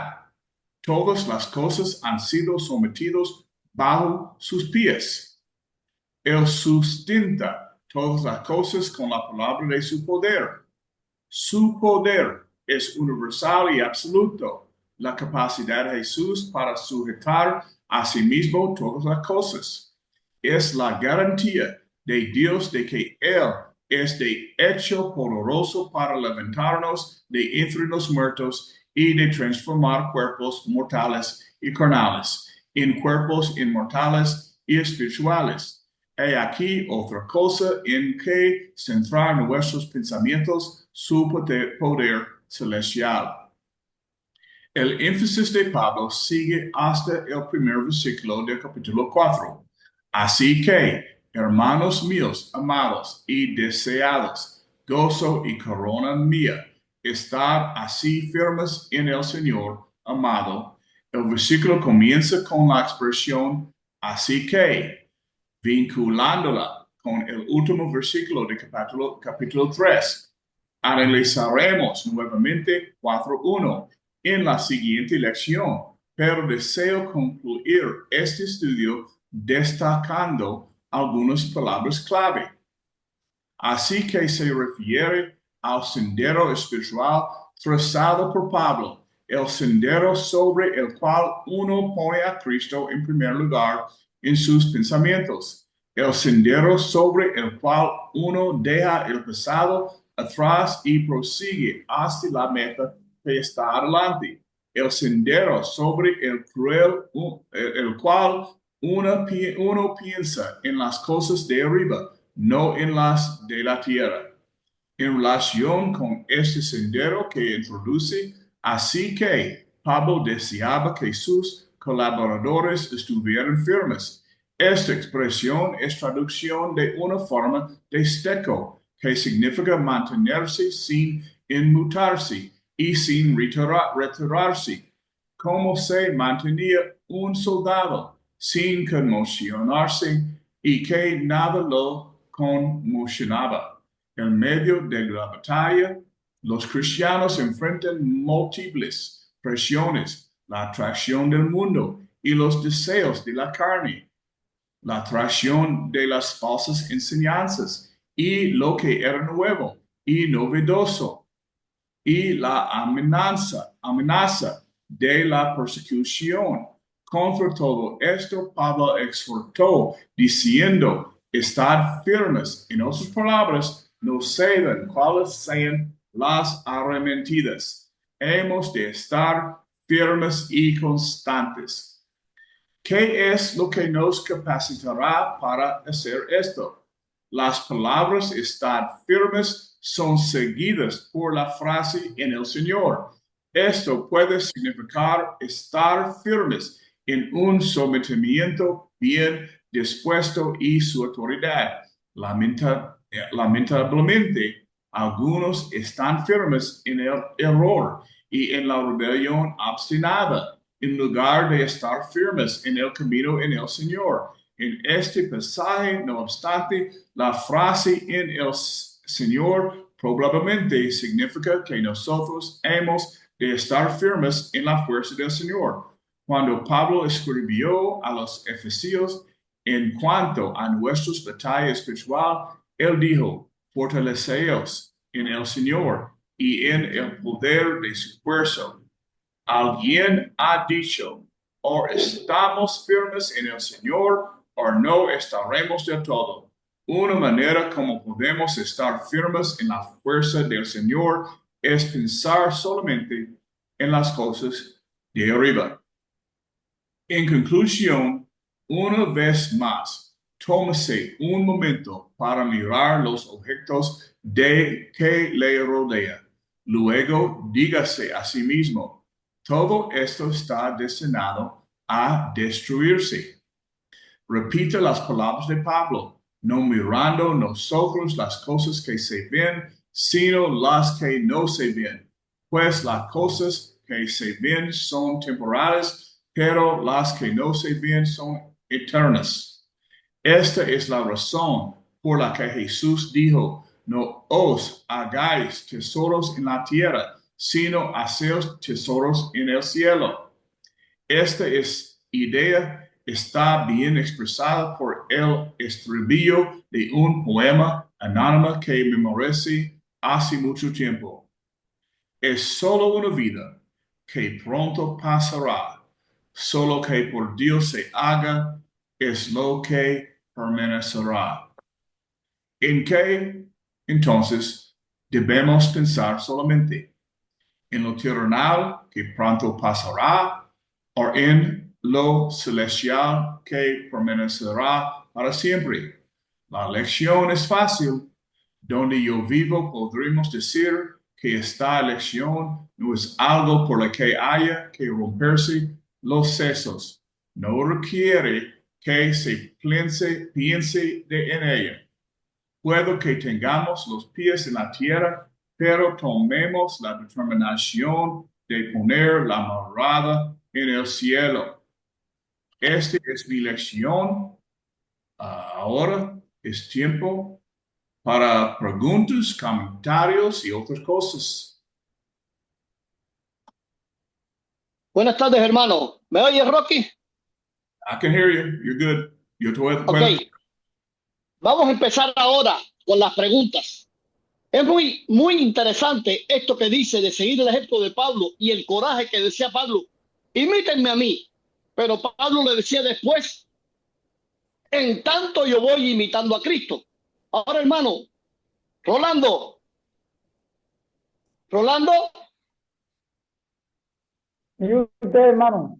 Todas las cosas han sido sometidas bajo sus pies. Él sustenta todas las cosas con la palabra de su poder. Su poder es universal y absoluto. La capacidad de Jesús para sujetar a sí mismo todas las cosas es la garantía de Dios de que Él es de hecho poderoso para levantarnos de entre los muertos y de transformar cuerpos mortales y carnales en cuerpos inmortales y espirituales. He aquí otra cosa en que centrar nuestros pensamientos, su poder celestial. El énfasis de Pablo sigue hasta el primer versículo del capítulo 4. Así que, hermanos míos, amados y deseados, gozo y corona mía, estar así firmes en el Señor, amado. El versículo comienza con la expresión así que, vinculándola con el último versículo del capítulo 3. Analizaremos nuevamente 4.1 en la siguiente lección, pero deseo concluir este estudio destacando algunas palabras clave. Así que se refiere al sendero espiritual trazado por Pablo, el sendero sobre el cual uno pone a Cristo en primer lugar en sus pensamientos, el sendero sobre el cual uno deja el pasado atrás y prosigue hasta la meta que está adelante, el sendero sobre el cual uno piensa en las cosas de arriba, no en las de la tierra. En relación con este sendero que introduce, así que Pablo deseaba que sus colaboradores estuvieran firmes. Esta expresión es traducción de una forma de steco, que significa mantenerse sin inmutarse y sin retirarse, como se mantenía un soldado sin conmocionarse y que nada lo conmocionaba. En medio de la batalla, los cristianos enfrentan múltiples presiones, la atracción del mundo y los deseos de la carne, la atracción de las falsas enseñanzas y lo que era nuevo y novedoso, y la amenaza de la persecución. Contra todo esto, Pablo exhortó diciendo, estad firmes. En otras palabras, no cedan cuáles sean las arremetidas. Hemos de estar firmes y constantes. ¿Qué es lo que nos capacitará para hacer esto? Las palabras estar firmes son seguidas por la frase en el Señor. Esto puede significar estar firmes en un sometimiento bien dispuesto y su autoridad. Lamentablemente, algunos están firmes en el error y en la rebelión obstinada, en lugar de estar firmes en el camino en el Señor. En este pasaje, no obstante, la frase en el Señor probablemente significa que nosotros hemos de estar firmes en la fuerza del Señor. Cuando Pablo escribió a los Efesios en cuanto a nuestra batalla espiritual, él dijo, fortaleceos en el Señor y en el poder de su fuerza. Alguien ha dicho, o estamos firmes en el Señor o no estaremos del todo. Una manera como podemos estar firmes en la fuerza del Señor es pensar solamente en las cosas de arriba. En conclusión, una vez más, tómese un momento para mirar los objetos que le rodea. Luego, dígase a sí mismo, todo esto está destinado a destruirse. Repite las palabras de Pablo, no mirando nosotros las cosas que se ven, sino las que no se ven. Pues las cosas que se ven son temporales, pero las que no se ven son eternas. Esta es la razón por la que Jesús dijo, no os hagáis tesoros en la tierra, sino haceos tesoros en el cielo. Esta idea está bien expresada por el estribillo de un poema anónimo que memoricé hace mucho tiempo. Es solo una vida que pronto pasará, solo que por Dios se haga es lo que permanecerá. ¿En qué entonces debemos pensar solamente? ¿En lo terrenal que pronto pasará o en lo celestial que permanecerá para siempre? La lección es fácil. Donde yo vivo podremos decir que esta elección no es algo por lo que haya que romperse los sesos. No requiere que se piense en ella. Puedo que tengamos los pies en la tierra, pero tomemos la determinación de poner la morada en el cielo. Esta es mi lección. Ahora es tiempo para preguntas, comentarios y otras cosas. Buenas tardes, hermano. ¿Me oyes, Rocky? I can hear you. You're good. Yo te Ok, vamos a empezar ahora con las preguntas. Es muy interesante esto que dice de seguir el ejemplo de Pablo y el coraje que decía Pablo. Imítenme a mí. Pero Pablo le decía después, en tanto yo voy imitando a Cristo. Ahora, hermano, Rolando, Rolando, ¿Y usted, hermano?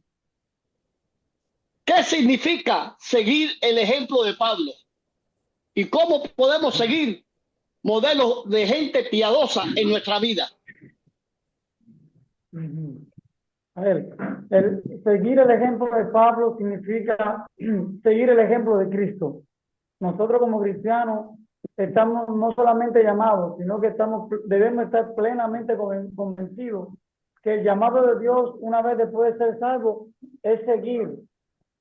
¿qué significa seguir el ejemplo de Pablo? ¿Y cómo podemos seguir modelos de gente piadosa en nuestra vida? A ver, seguir el ejemplo de Pablo significa seguir el ejemplo de Cristo. Nosotros como cristianos estamos no solamente llamados, sino que debemos estar plenamente convencidos que el llamado de Dios, una vez después de ser salvo, es seguir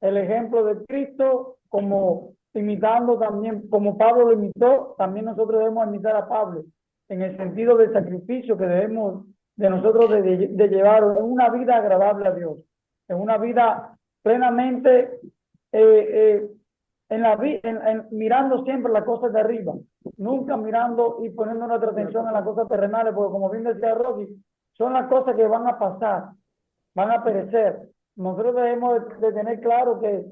el ejemplo de Cristo, como imitando también, como Pablo lo imitó, también nosotros debemos imitar a Pablo, en el sentido del sacrificio que debemos de nosotros de llevar en una vida agradable a Dios, en una vida plenamente mirando siempre las cosas de arriba, nunca mirando y poniendo nuestra atención en las cosas terrenales, porque como bien decía Rocky, son las cosas que van a pasar, van a perecer. Nosotros debemos de tener claro que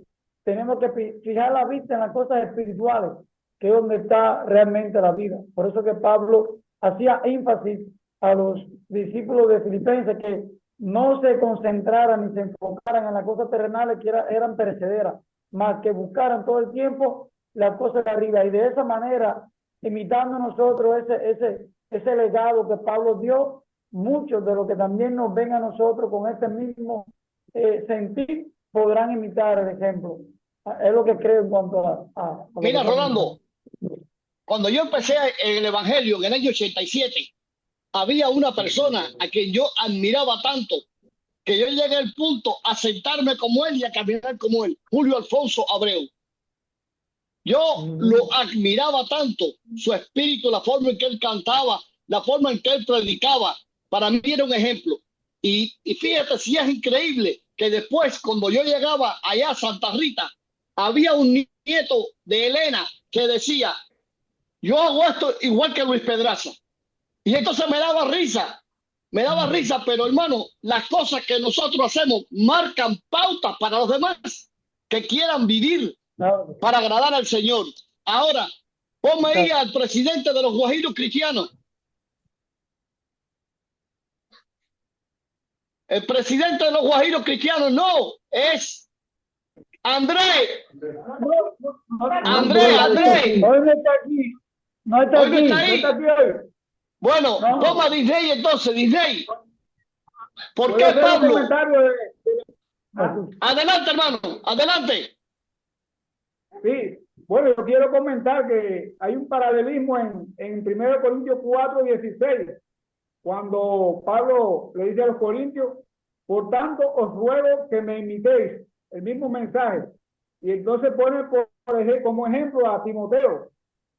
tenemos que fijar la vista en las cosas espirituales, que es donde está realmente la vida. Por eso que Pablo hacía énfasis a los discípulos de Filipenses que no se concentraran ni se enfocaran en las cosas terrenales que eran perecederas, más que buscaran todo el tiempo las cosas de arriba. Y de esa manera, imitando nosotros ese legado que Pablo dio, muchos de los que también nos ven a nosotros con ese mismo sentir podrán imitar el ejemplo. Es lo que creo en cuanto a Mira, Rolando, cuando yo empecé en el Evangelio en el año 87, había una persona a quien yo admiraba tanto que yo llegué al punto a sentarme como él y a caminar como él, Julio Alfonso Abreu. Yo lo admiraba tanto, su espíritu, la forma en que él cantaba, la forma en que él predicaba, para mí era un ejemplo. Y fíjate si es increíble que después, cuando yo llegaba allá a Santa Rita, había un nieto de Elena que decía, yo hago esto igual que Luis Pedraza. Y entonces me daba risa, pero hermano, las cosas que nosotros hacemos marcan pautas para los demás que quieran vivir para agradar al Señor. Ahora, ponme ahí al presidente de los Guajiros Cristianos. El presidente de los Guajiros Cristianos no, es Andrés. Andrés. Hoy no está aquí. No está Hoy no aquí. está ahí. No está aquí hoy. Bueno, No. toma Disney entonces, Disney. ¿Por qué hacer un Pablo? comentario Adelante, hermano, adelante. Sí, bueno, yo quiero comentar que hay un paralelismo en 1 Corintios 4:16, cuando Pablo le dice a los corintios, por tanto os ruego que me imitéis, el mismo mensaje. Y entonces pone como ejemplo a Timoteo,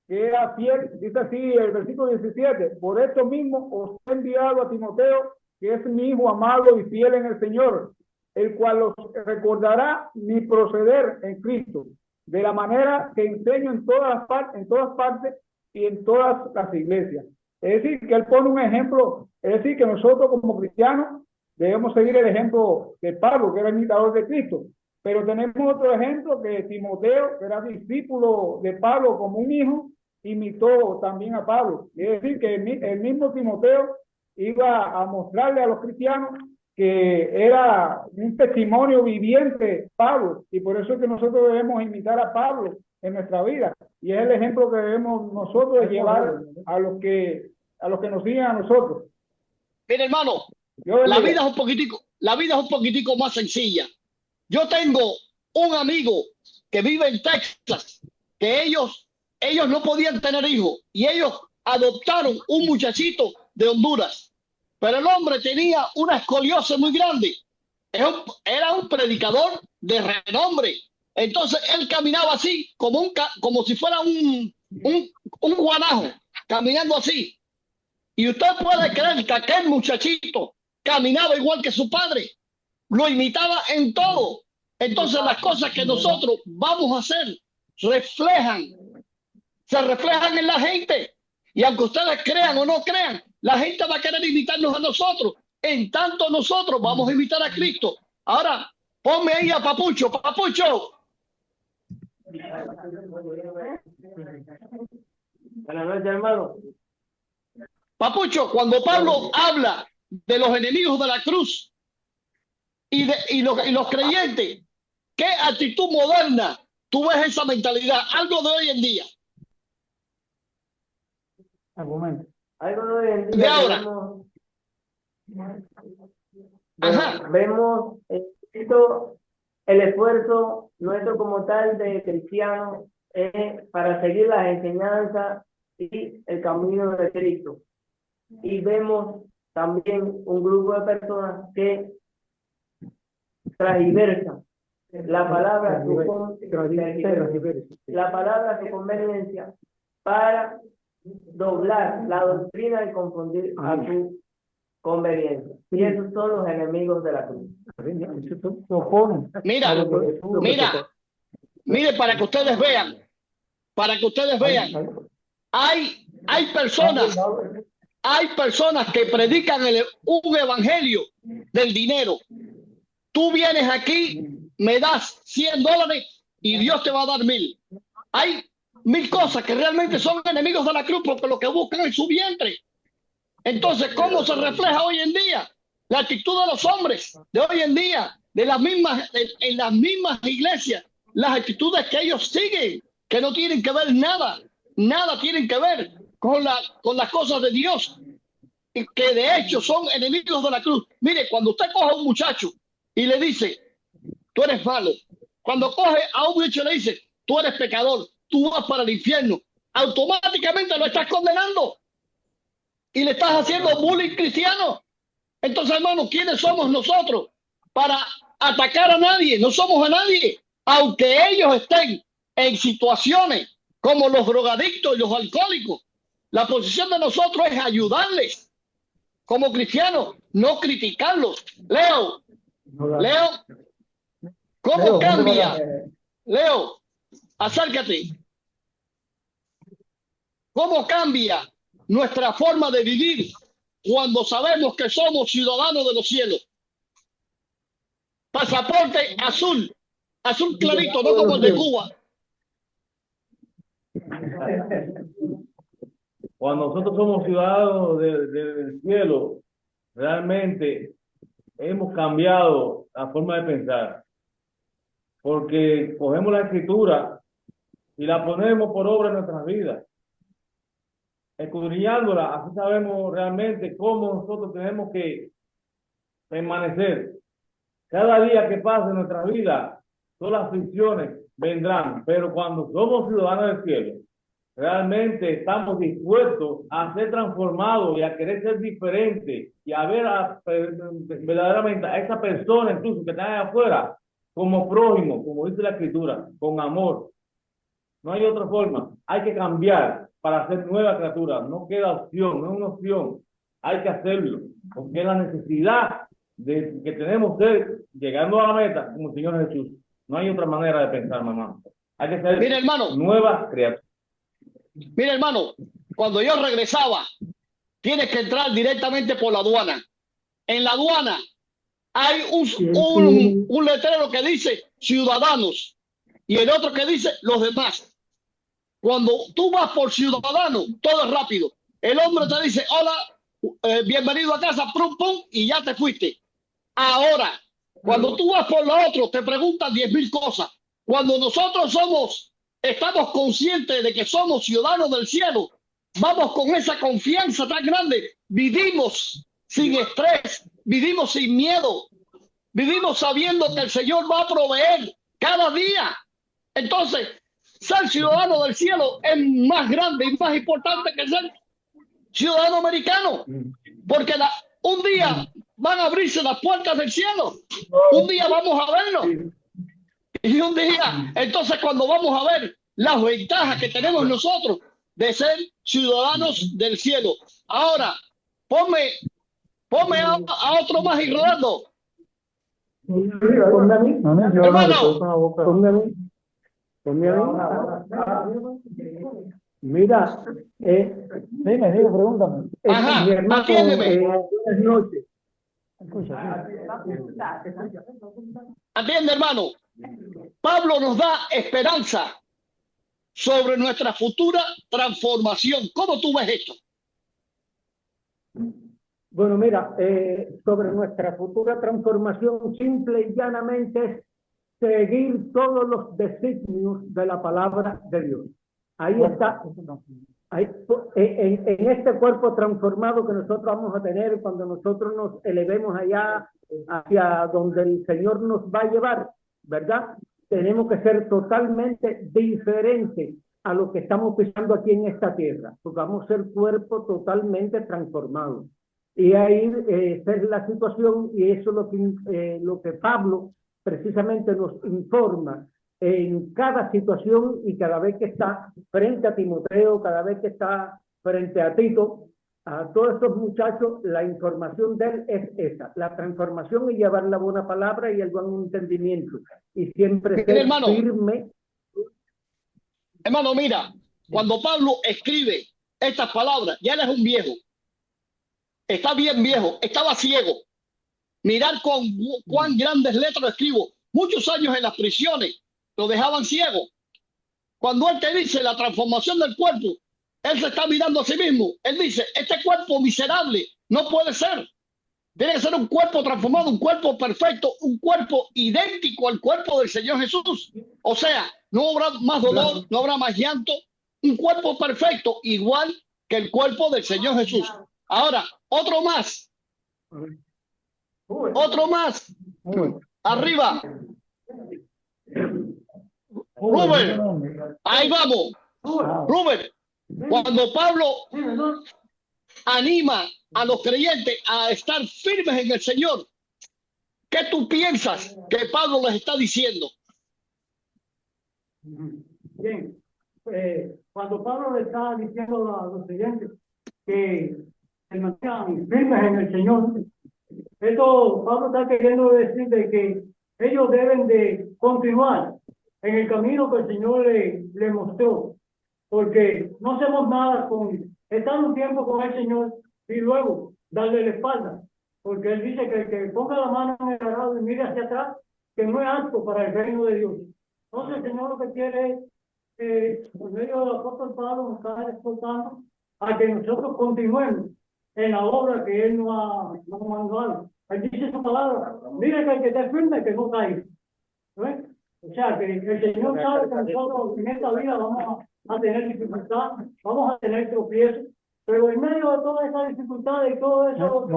que era fiel, dice así el versículo 17, por esto mismo os he enviado a Timoteo, que es mi hijo amado y fiel en el Señor, el cual os recordará mi proceder en Cristo, de la manera que enseño en todas partes y en todas las iglesias. Es decir, que él pone un ejemplo, es decir, que nosotros como cristianos debemos seguir el ejemplo de Pablo, que era imitador de Cristo. Pero tenemos otro ejemplo que Timoteo, que era discípulo de Pablo como un hijo, imitó también a Pablo. Es decir, que el mismo Timoteo iba a mostrarle a los cristianos que era un testimonio viviente Pablo, y por eso es que nosotros debemos imitar a Pablo en nuestra vida, y es el ejemplo que debemos nosotros llevar a los que nos siguen a nosotros. Mire, hermano, la vida es un poquitico más sencilla. Yo tengo un amigo que vive en Texas, que ellos no podían tener hijos y ellos adoptaron un muchachito de Honduras, pero el hombre tenía una escoliosis muy grande. Era un predicador de renombre. Entonces él caminaba así, como si fuera un guanajo, caminando así. Y usted puede creer que aquel muchachito caminaba igual que su padre, lo imitaba en todo. Entonces las cosas que nosotros vamos a hacer se reflejan en la gente. Y aunque ustedes crean o no crean, la gente va a querer imitarnos a nosotros. En tanto nosotros vamos a imitar a Cristo. Ahora, ponme ahí a Papucho. Papucho. Buenas noches, hermano. Papucho, cuando Pablo habla de los enemigos de la cruz y los creyentes, ¿qué actitud moderna tú ves esa mentalidad? Algo de hoy en día. Algo de hoy en día. De ahora. Vemos el esfuerzo nuestro como tal de cristianos para seguir las enseñanzas y el camino de Cristo. Y vemos también un grupo de personas que transversan la palabra a su conveniencia para doblar la doctrina y confundir a su conveniencia. Y esos son los enemigos de la cruz. Mire, para que ustedes vean, hay personas que predican un evangelio del dinero. Tú vienes aquí, me das $100 y Dios te va a dar 1000. Hay 1000 cosas que realmente son enemigos de la cruz porque lo que buscan es su vientre. Entonces, ¿cómo se refleja hoy en día? La actitud de los hombres de hoy en día, en las mismas iglesias, las actitudes que ellos siguen, que no tienen que ver nada tienen que ver con las cosas de Dios, y que de hecho son enemigos de la cruz. Mire, cuando usted coge a un muchacho y le dice, tú eres malo, cuando coge a un muchacho y le dice, tú eres pecador, tú vas para el infierno, automáticamente lo estás condenando y le estás haciendo bullying cristiano. Entonces, hermano, ¿quiénes somos nosotros para atacar a nadie? No somos a nadie, aunque ellos estén en situaciones como los drogadictos y los alcohólicos. La posición de nosotros es ayudarles como cristianos, no criticarlos. Leo, ¿cómo cambia? Leo, acércate. ¿Cómo cambia nuestra forma de vivir cuando sabemos que somos ciudadanos de los cielos? Pasaporte azul clarito, no como el de Cuba. Cuando nosotros somos ciudadanos del cielo, realmente hemos cambiado la forma de pensar, porque cogemos la escritura y la ponemos por obra en nuestras vidas. Escudriñándola, así sabemos realmente cómo nosotros tenemos que permanecer. Cada día que pasa en nuestra vida, todas las aflicciones vendrán, pero cuando somos ciudadanos del cielo, realmente estamos dispuestos a ser transformados y a querer ser diferentes y a ver verdaderamente a esa persona incluso que está allá afuera como prójimo, como dice la escritura, con amor. No hay otra forma. Hay que cambiar para ser nueva criatura. No queda opción, no es una opción. Hay que hacerlo, porque es la necesidad que tenemos de llegando a la meta como el Señor Jesús. No hay otra manera de pensar, mamá. Hay que ser nueva criatura. Mira, hermano, cuando yo regresaba, tienes que entrar directamente por la aduana. En la aduana hay un letrero que dice ciudadanos y el otro que dice los demás. Cuando tú vas por ciudadano, todo es rápido. El hombre te dice, hola, bienvenido a casa, pum, pum, y ya te fuiste. Ahora, cuando tú vas por lo otro, te preguntan 10.000 cosas. Cuando nosotros estamos conscientes de que somos ciudadanos del cielo, vamos con esa confianza tan grande, vivimos sin estrés, vivimos sin miedo, vivimos sabiendo que el Señor va a proveer cada día. Entonces, ser ciudadano del cielo es más grande y más importante que ser ciudadano americano, porque un día van a abrirse las puertas del cielo, un día vamos a verlo, y un día, entonces cuando vamos a ver las ventajas que tenemos nosotros de ser ciudadanos del cielo. Ahora, ponme a otro más y rodando. Ponme a mí. Hermano. Ponme a mí. Ponme a mí. Mira, dime, pregúntame. Ajá, Mi hermano, atiéndeme. buenas noches. Atiende, hermano. Pablo nos da esperanza sobre nuestra futura transformación. ¿Cómo tú ves esto? Bueno, mira, sobre nuestra futura transformación, simple y llanamente es seguir todos los designios de la palabra de Dios. Ahí está. Ahí, en este cuerpo transformado que nosotros vamos a tener cuando nosotros nos elevemos allá hacia donde el Señor nos va a llevar, ¿verdad? Tenemos que ser totalmente diferentes a lo que estamos pisando aquí en esta tierra, porque vamos a ser cuerpo totalmente transformado. Y ahí esa es la situación, y eso es lo que Pablo precisamente nos informa en cada situación, y cada vez que está frente a Timoteo, cada vez que está frente a Tito, a todos estos muchachos, la información de él es esa, la transformación y llevar la buena palabra y el buen entendimiento, y siempre ser firme. Hermano, mira, cuando Pablo escribe estas palabras, ya él es un viejo, está bien viejo, estaba ciego. Mirar con cuán grandes letras escribo. Muchos años en las prisiones lo dejaban ciego. Cuando él te dice la transformación del cuerpo, él se está mirando a sí mismo. Él dice, este cuerpo miserable no puede ser. Tiene que ser un cuerpo transformado, un cuerpo perfecto, un cuerpo idéntico al cuerpo del Señor Jesús. O sea, no habrá más dolor, no habrá más llanto. Un cuerpo perfecto, igual que el cuerpo del Señor Jesús. Ahora, otro más. Otro más. Arriba. Rubén, ahí vamos. Rubén, cuando Pablo anima a los creyentes a estar firmes en el Señor, ¿qué tú piensas que Pablo les está diciendo? Bien, cuando Pablo le está diciendo a los creyentes que se mantengan firmes en el Señor, esto Pablo está queriendo decir de que ellos deben de continuar en el camino que el Señor le mostró, porque no hacemos nada con estar un tiempo con el Señor y luego darle la espalda, porque él dice que el que ponga la mano en el arado y mire hacia atrás, que no es apto para el reino de Dios. Entonces el Señor lo que quiere es, por medio del apóstol Pablo, nos está exhortando a que nosotros continuemos en la obra que él nos ha mandado. Él dice su palabra, mire que el que esté firme, que no caiga. ¿Ves? O sea, que el Señor sabe que nosotros en esta vida vamos a tener dificultad, vamos a tener tropiezos, pero en medio de todas esas dificultades y todo eso,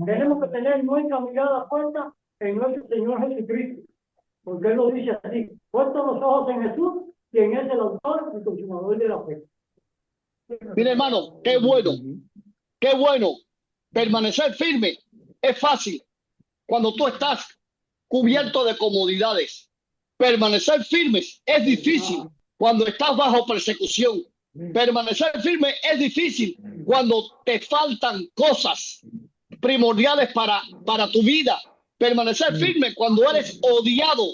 tenemos que tener nuestra mirada puesta en nuestro Señor Jesucristo, porque Él lo dice así, puestos los ojos en Jesús, quien es el autor y consumador de la fe. Mira, hermano, qué bueno, permanecer firme es fácil cuando tú estás cubierto de comodidades. Permanecer firmes es difícil cuando estás bajo persecución. Permanecer firme es difícil cuando te faltan cosas primordiales para tu vida. Permanecer firme cuando eres odiado.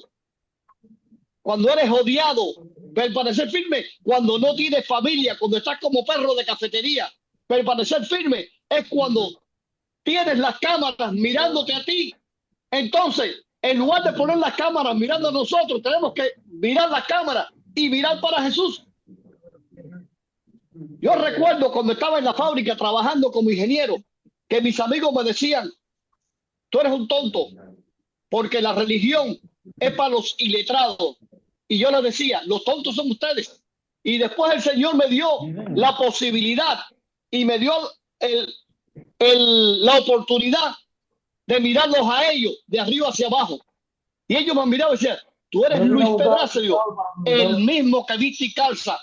Cuando eres odiado. Permanecer firme cuando no tienes familia, cuando estás como perro de cafetería. Permanecer firme es cuando tienes las cámaras mirándote a ti. Entonces, en lugar de poner las cámaras mirando a nosotros, tenemos que mirar las cámaras y mirar para Jesús. Yo recuerdo cuando estaba en la fábrica trabajando como ingeniero, que mis amigos me decían, tú eres un tonto, porque la religión es para los iletrados. Y yo les decía, los tontos son ustedes. Y después el Señor me dio la posibilidad y me dio la oportunidad de mirarlos a ellos de arriba hacia abajo. Y ellos me han mirado y decían, tú eres Luis Pedracio, el mismo que viste y calza,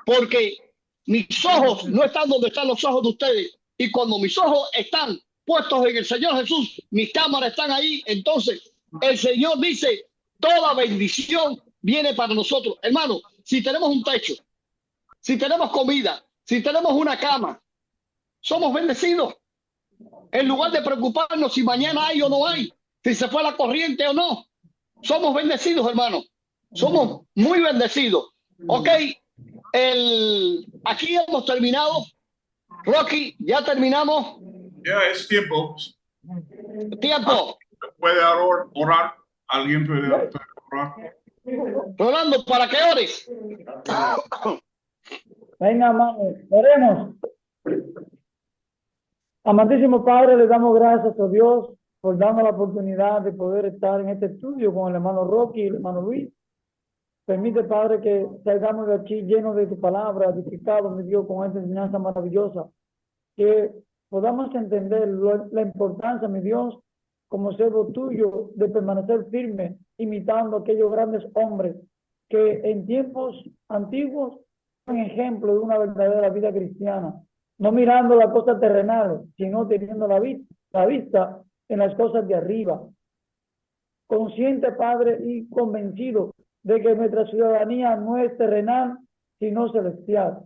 porque mis ojos no están donde están los ojos de ustedes. Y cuando mis ojos están puestos en el Señor Jesús, mis cámaras están ahí. Entonces el Señor dice, toda bendición viene para nosotros. Hermano, si tenemos un techo, si tenemos comida, si tenemos una cama, somos bendecidos. En lugar de preocuparnos si mañana hay o no hay, si se fue la corriente o no, somos bendecidos, hermano. Somos muy bendecidos. Ok, aquí hemos terminado. Rocky, ya terminamos. Ya es tiempo. Tiempo. ¿Puede orar? ¿Alguien puede orar? Rolando, ¿para qué ores? Venga, hermano, oremos. Amantísimo Padre, le damos gracias a Dios por darnos la oportunidad de poder estar en este estudio con el hermano Rocky y el hermano Luis. Permite, Padre, que salgamos de aquí llenos de tu palabra, edificados, mi Dios, con esta enseñanza maravillosa. Que podamos entender la importancia, mi Dios, como siervo tuyo, de permanecer firme, imitando a aquellos grandes hombres que en tiempos antiguos son ejemplo de una verdadera vida cristiana. No mirando las cosas terrenales, sino teniendo la vista en las cosas de arriba. Consciente, Padre, y convencido de que nuestra ciudadanía no es terrenal, sino celestial.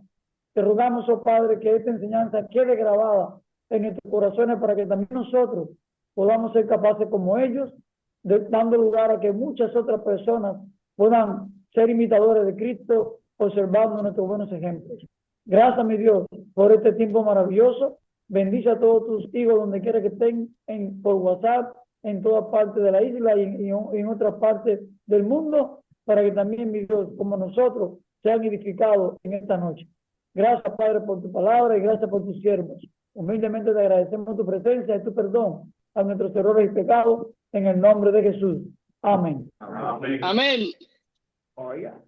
Te rogamos, oh Padre, que esta enseñanza quede grabada en nuestros corazones para que también nosotros podamos ser capaces como ellos, dando lugar a que muchas otras personas puedan ser imitadores de Cristo, observando nuestros buenos ejemplos. Gracias, mi Dios, por este tiempo maravilloso. Bendice a todos tus hijos donde quiera que estén, por WhatsApp, en todas partes de la isla y en otras partes del mundo, para que también, mi Dios, como nosotros, sean edificados en esta noche. Gracias, Padre, por tu palabra y gracias por tus siervos. Humildemente te agradecemos tu presencia y tu perdón a nuestros errores y pecados, en el nombre de Jesús. Amén. Amén. Oiga.